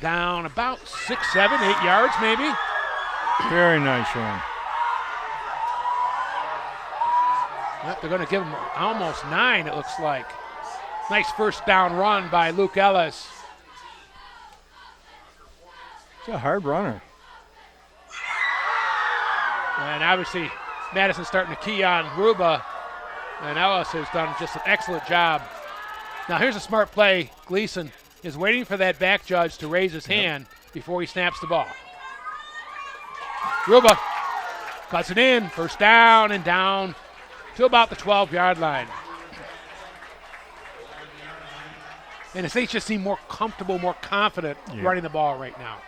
Speaker 1: down about 6, 7, 8 yards maybe.
Speaker 2: Very nice run.
Speaker 1: Yep, they're going to give him almost 9, it looks like. Nice first down run by Luke Ellis.
Speaker 2: He's a hard runner.
Speaker 1: And obviously, Madison's starting to key on Ruba. And Ellis has done just an excellent job. Now here's a smart play. Gleason is waiting for that back judge to raise his hand before he snaps the ball. Ruba cuts it in, first down and down to about the 12-yard line. And the Saints just seem more comfortable, more confident running the ball right now.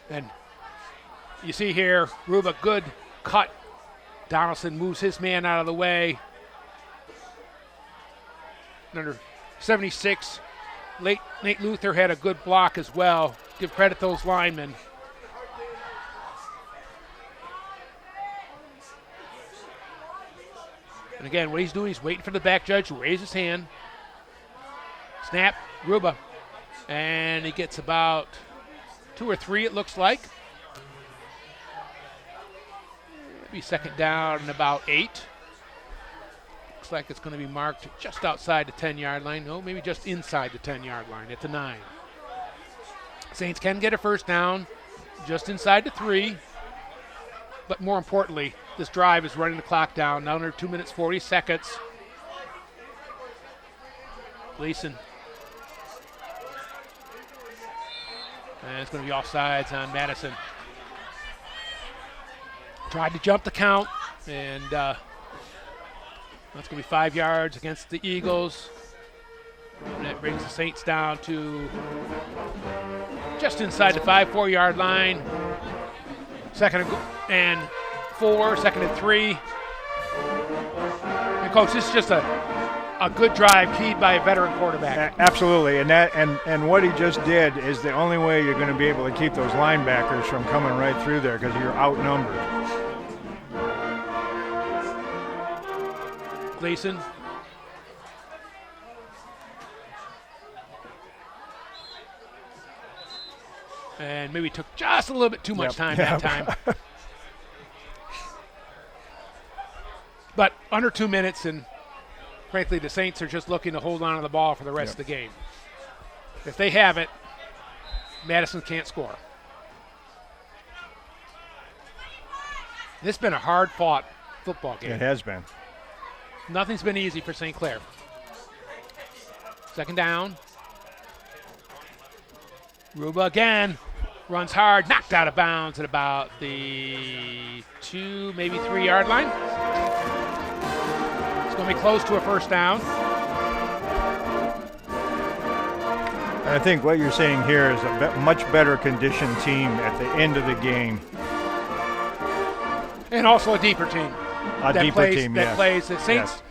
Speaker 1: And you see here, Ruba, good cut. Donaldson moves his man out of the way. Number 76, Nate Luther had a good block as well. Give credit to those linemen. And again, what he's doing, he's waiting for the back judge to raise his hand. Snap, Ruba. And he gets about 2 or 3, it looks like. Maybe second down and about 8. Looks like it's going to be marked just outside the 10-yard line. No, maybe just inside the 10-yard line at the 9. Saints can get a first down just inside the 3. But more importantly, this drive is running the clock down, now under 2 minutes, 40 seconds. Gleason. And it's going to be offsides on Madison. Tried to jump the count, and that's going to be 5 yards against the Eagles. And that brings the Saints down to just inside the 4-yard line. Second and 4, second and 3. And Coach, this is just a good drive keyed by a veteran quarterback.
Speaker 2: Absolutely, and what he just did is the only way you're going to be able to keep those linebackers from coming right through there because you're outnumbered.
Speaker 1: Gleason. And maybe took just a little bit too much time that time. But under 2 minutes, and frankly, the Saints are just looking to hold on to the ball for the rest of the game. If they have it, Madison can't score. This has been a hard-fought football game.
Speaker 2: It has been.
Speaker 1: Nothing's been easy for St. Clair. Second down. Ruba again. Runs hard, knocked out of bounds at about the 2, maybe 3-yard line. It's going to be close to a first down.
Speaker 2: And I think what you're saying here is a much better conditioned team at the end of the game.
Speaker 1: And also a deeper team.
Speaker 2: That
Speaker 1: plays. The Saints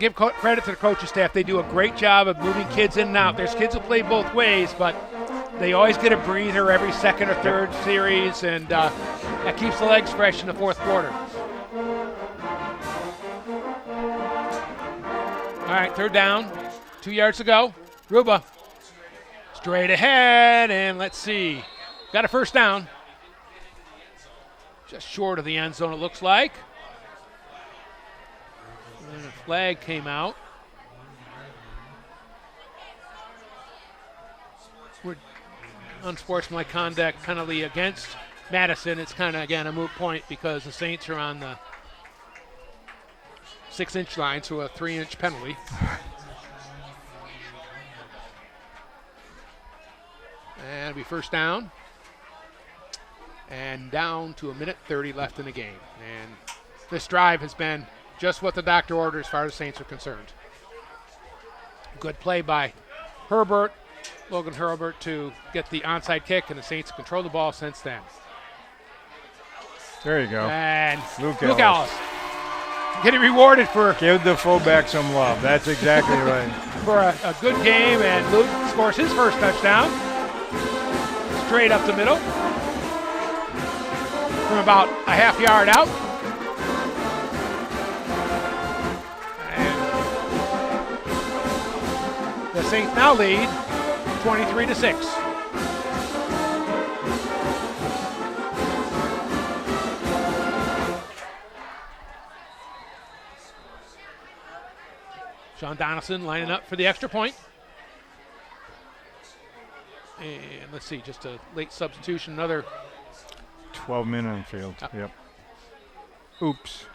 Speaker 1: give credit to the coaching staff. They do a great job of moving kids in and out. There's kids who play both ways, but They always get a breather every second or third series, and that keeps the legs fresh in the fourth quarter. All right, third down, 2 yards to go. Ruba straight ahead, and let's see. Got a first down. Just short of the end zone, it looks like. And a flag came out. We're unsportsmanlike conduct penalty against Madison. It's kind of, again, a moot point because the Saints are on the 6-inch line, so a 3-inch penalty. And it'll be first down. And down to 1:30 left in the game. And this drive has been just what the doctor ordered as far as the Saints are concerned. Good play by Logan Herbert, to get the onside kick, and the Saints control the ball since then.
Speaker 2: There you go.
Speaker 1: And
Speaker 2: Luke
Speaker 1: Ellis getting rewarded for
Speaker 2: Give the fullback some love. That's exactly right.
Speaker 1: for a good game, and Luke scores his first touchdown. Straight up the middle from about a half yard out. And the Saints now lead 23-6. Sean Donaldson lining up for the extra point. And let's see, just a late substitution, another
Speaker 2: 12 men on the field. Yep. Oops.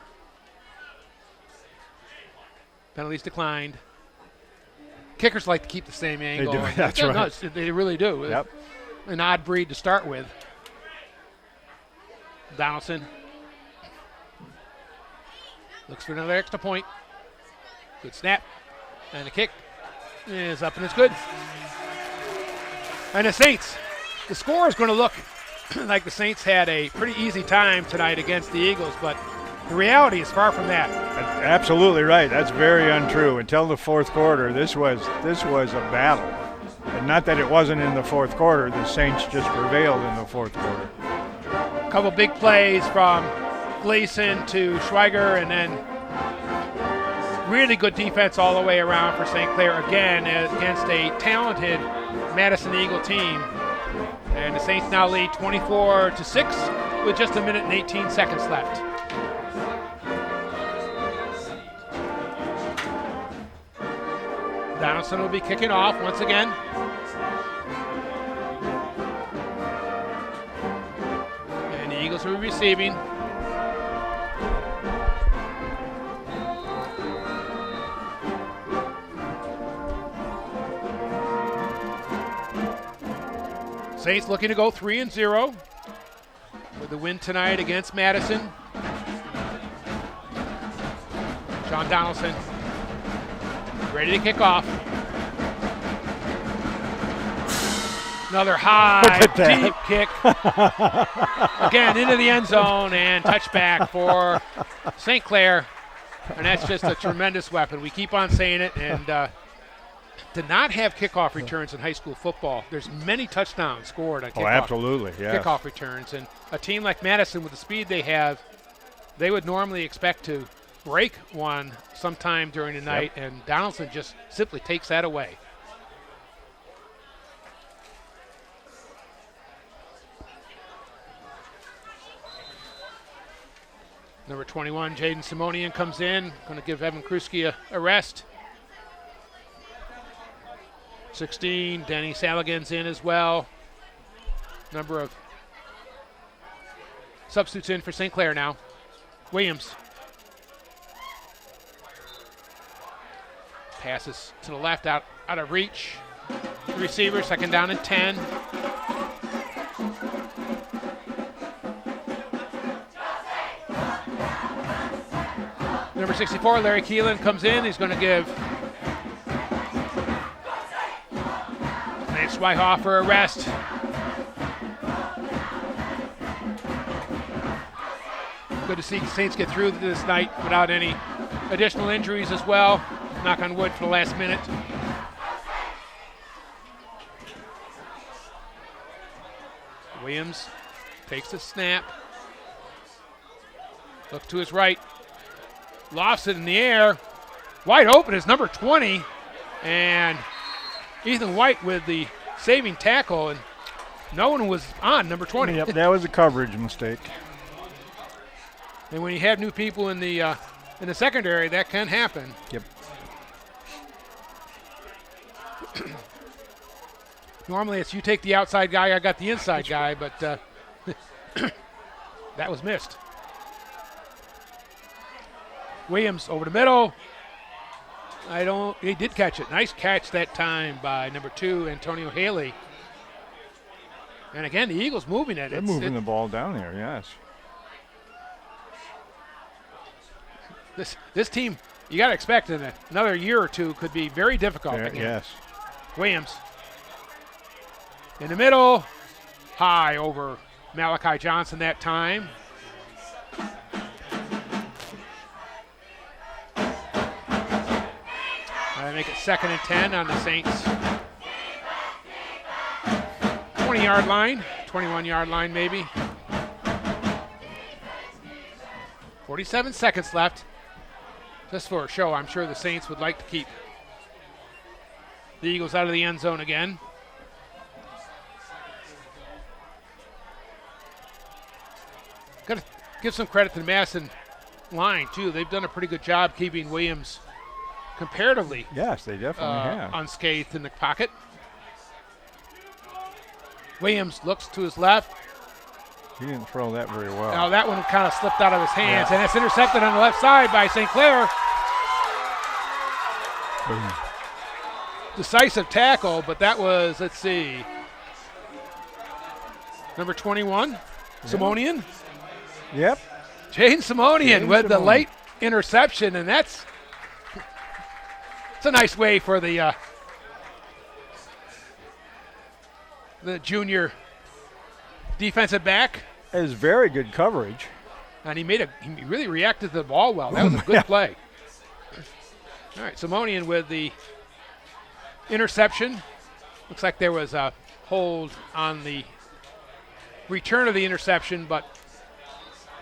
Speaker 1: penalties declined. Kickers like to keep the same angle.
Speaker 2: They do. That's right.
Speaker 1: No, they really do.
Speaker 2: Yep.
Speaker 1: An odd breed to start with. Donaldson looks for another extra point. Good snap. And the kick is up and it's good. And the Saints, the score is going to look like the Saints had a pretty easy time tonight against the Eagles, but the reality is far from that.
Speaker 2: That's absolutely right. That's very untrue. Until the fourth quarter, this was a battle. And not that it wasn't in the fourth quarter. The Saints just prevailed in the fourth quarter.
Speaker 1: A couple big plays from Gleason to Schweiger, and then really good defense all the way around for St. Clair again against a talented Madison Eagle team. And the Saints now lead 24-6 with just a minute and 18 seconds left. Donaldson will be kicking off once again. And the Eagles will be receiving. Saints looking to go 3-0 with the win tonight against Madison. Sean Donaldson ready to kick off. Another high, deep kick. Again, into the end zone and touchback for St. Clair. And that's just a tremendous weapon. We keep on saying it, and to not have kickoff returns in high school football, there's many touchdowns scored on kickoff returns. And a team like Madison, with the speed they have, they would normally expect to break one sometime during the night, and Donaldson just simply takes that away. Number 21, Jaden Simonian comes in, going to give Evan Kruski a rest. 16, Denny Saligan's in as well. Number of substitutes in for St. Clair now. Williams. Passes to the left, out of reach. The receiver, second down and 10. Number 64, Larry Keelan comes in. He's going to give Lance Schweihofer a rest. Good to see the Saints get through this night without any additional injuries as well. Knock on wood for the last minute. Williams takes the snap. Look to his right. Lofts it in the air. Wide open is number 20. And Ethan White with the saving tackle. And no one was on number 20.
Speaker 2: Yep, that was a coverage mistake.
Speaker 1: And when you have new people in the secondary, that can happen.
Speaker 2: Yep.
Speaker 1: Normally it's you take the outside guy, I got the inside guy, but that was missed. Williams over the middle. He did catch it. Nice catch that time by number 2, Antonio Haley. And again, the Eagles moving it.
Speaker 2: They're moving the ball down there, yes.
Speaker 1: This team, you got to expect in another year or two could be very difficult.
Speaker 2: Yes.
Speaker 1: Williams in the middle, high over Malachi Johnson that time. I make it 2nd and 10 on the Saints 20-yard line, 21-yard line maybe. 47 seconds left. Just for a show, I'm sure the Saints would like to keep the Eagles out of the end zone again. Got to give some credit to the Madison line, too. They've done a pretty good job keeping Williams comparatively
Speaker 2: Yes, they definitely have.
Speaker 1: unscathed in the pocket. Williams looks to his left.
Speaker 2: He didn't throw that very well.
Speaker 1: Now that one kind of slipped out of his hands, and it's intercepted on the left side by St. Clair.
Speaker 2: Boom.
Speaker 1: Decisive tackle, but that was, let's see, number 21, Simonian.
Speaker 2: Yep.
Speaker 1: Jaden Simonian
Speaker 2: Jaden
Speaker 1: with the
Speaker 2: Simonian.
Speaker 1: late interception, and it's a nice way for the junior defensive back.
Speaker 2: That is very good coverage.
Speaker 1: And he really reacted to the ball well. That was a good play. All right, Simonian with the interception. Looks like there was a hold on the return of the interception, but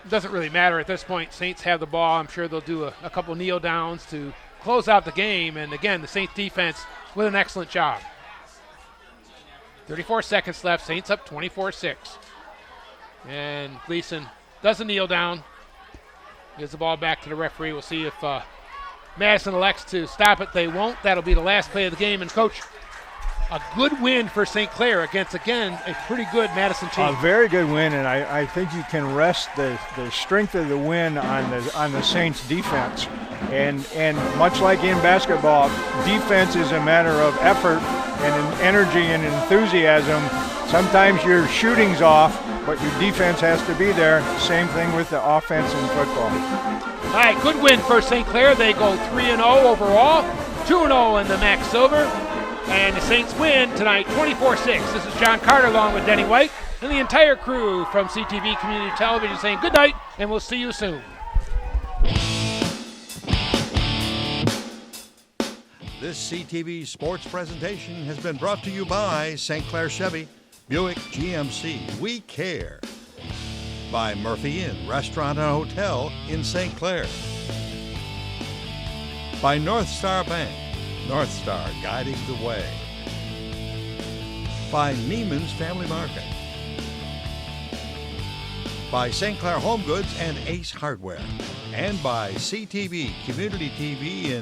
Speaker 1: it doesn't really matter at this point. Saints have the ball. I'm sure they'll do a couple kneel downs to close out the game. And again, the Saints defense with an excellent job. 34 seconds left. Saints up 24-6. And Gleason does a kneel down. Gives the ball back to the referee. We'll see if Madison elects to stop it. They won't. That'll be the last play of the game. And, Coach, a good win for St. Clair against, again, a pretty good Madison team.
Speaker 2: A very good win, and I think you can rest the strength of the win on the Saints' defense. And much like in basketball, defense is a matter of effort and energy and enthusiasm. Sometimes your shooting's off, but your defense has to be there. Same thing with the offense in football.
Speaker 1: All right, good win for St. Clair. They go 3-0 overall, 2-0 in the MAC Silver. And the Saints win tonight 24-6. This is John Carter along with Denny White and the entire crew from CTV Community Television saying good night, and we'll see you soon.
Speaker 7: This CTV sports presentation has been brought to you by St. Clair Chevy, Buick GMC, We Care. By Murphy Inn Restaurant and Hotel in St. Clair. By North Star Bank, North Star guiding the way. By Neiman's Family Market. By St. Clair Home Goods and Ace Hardware. And by CTV Community TV in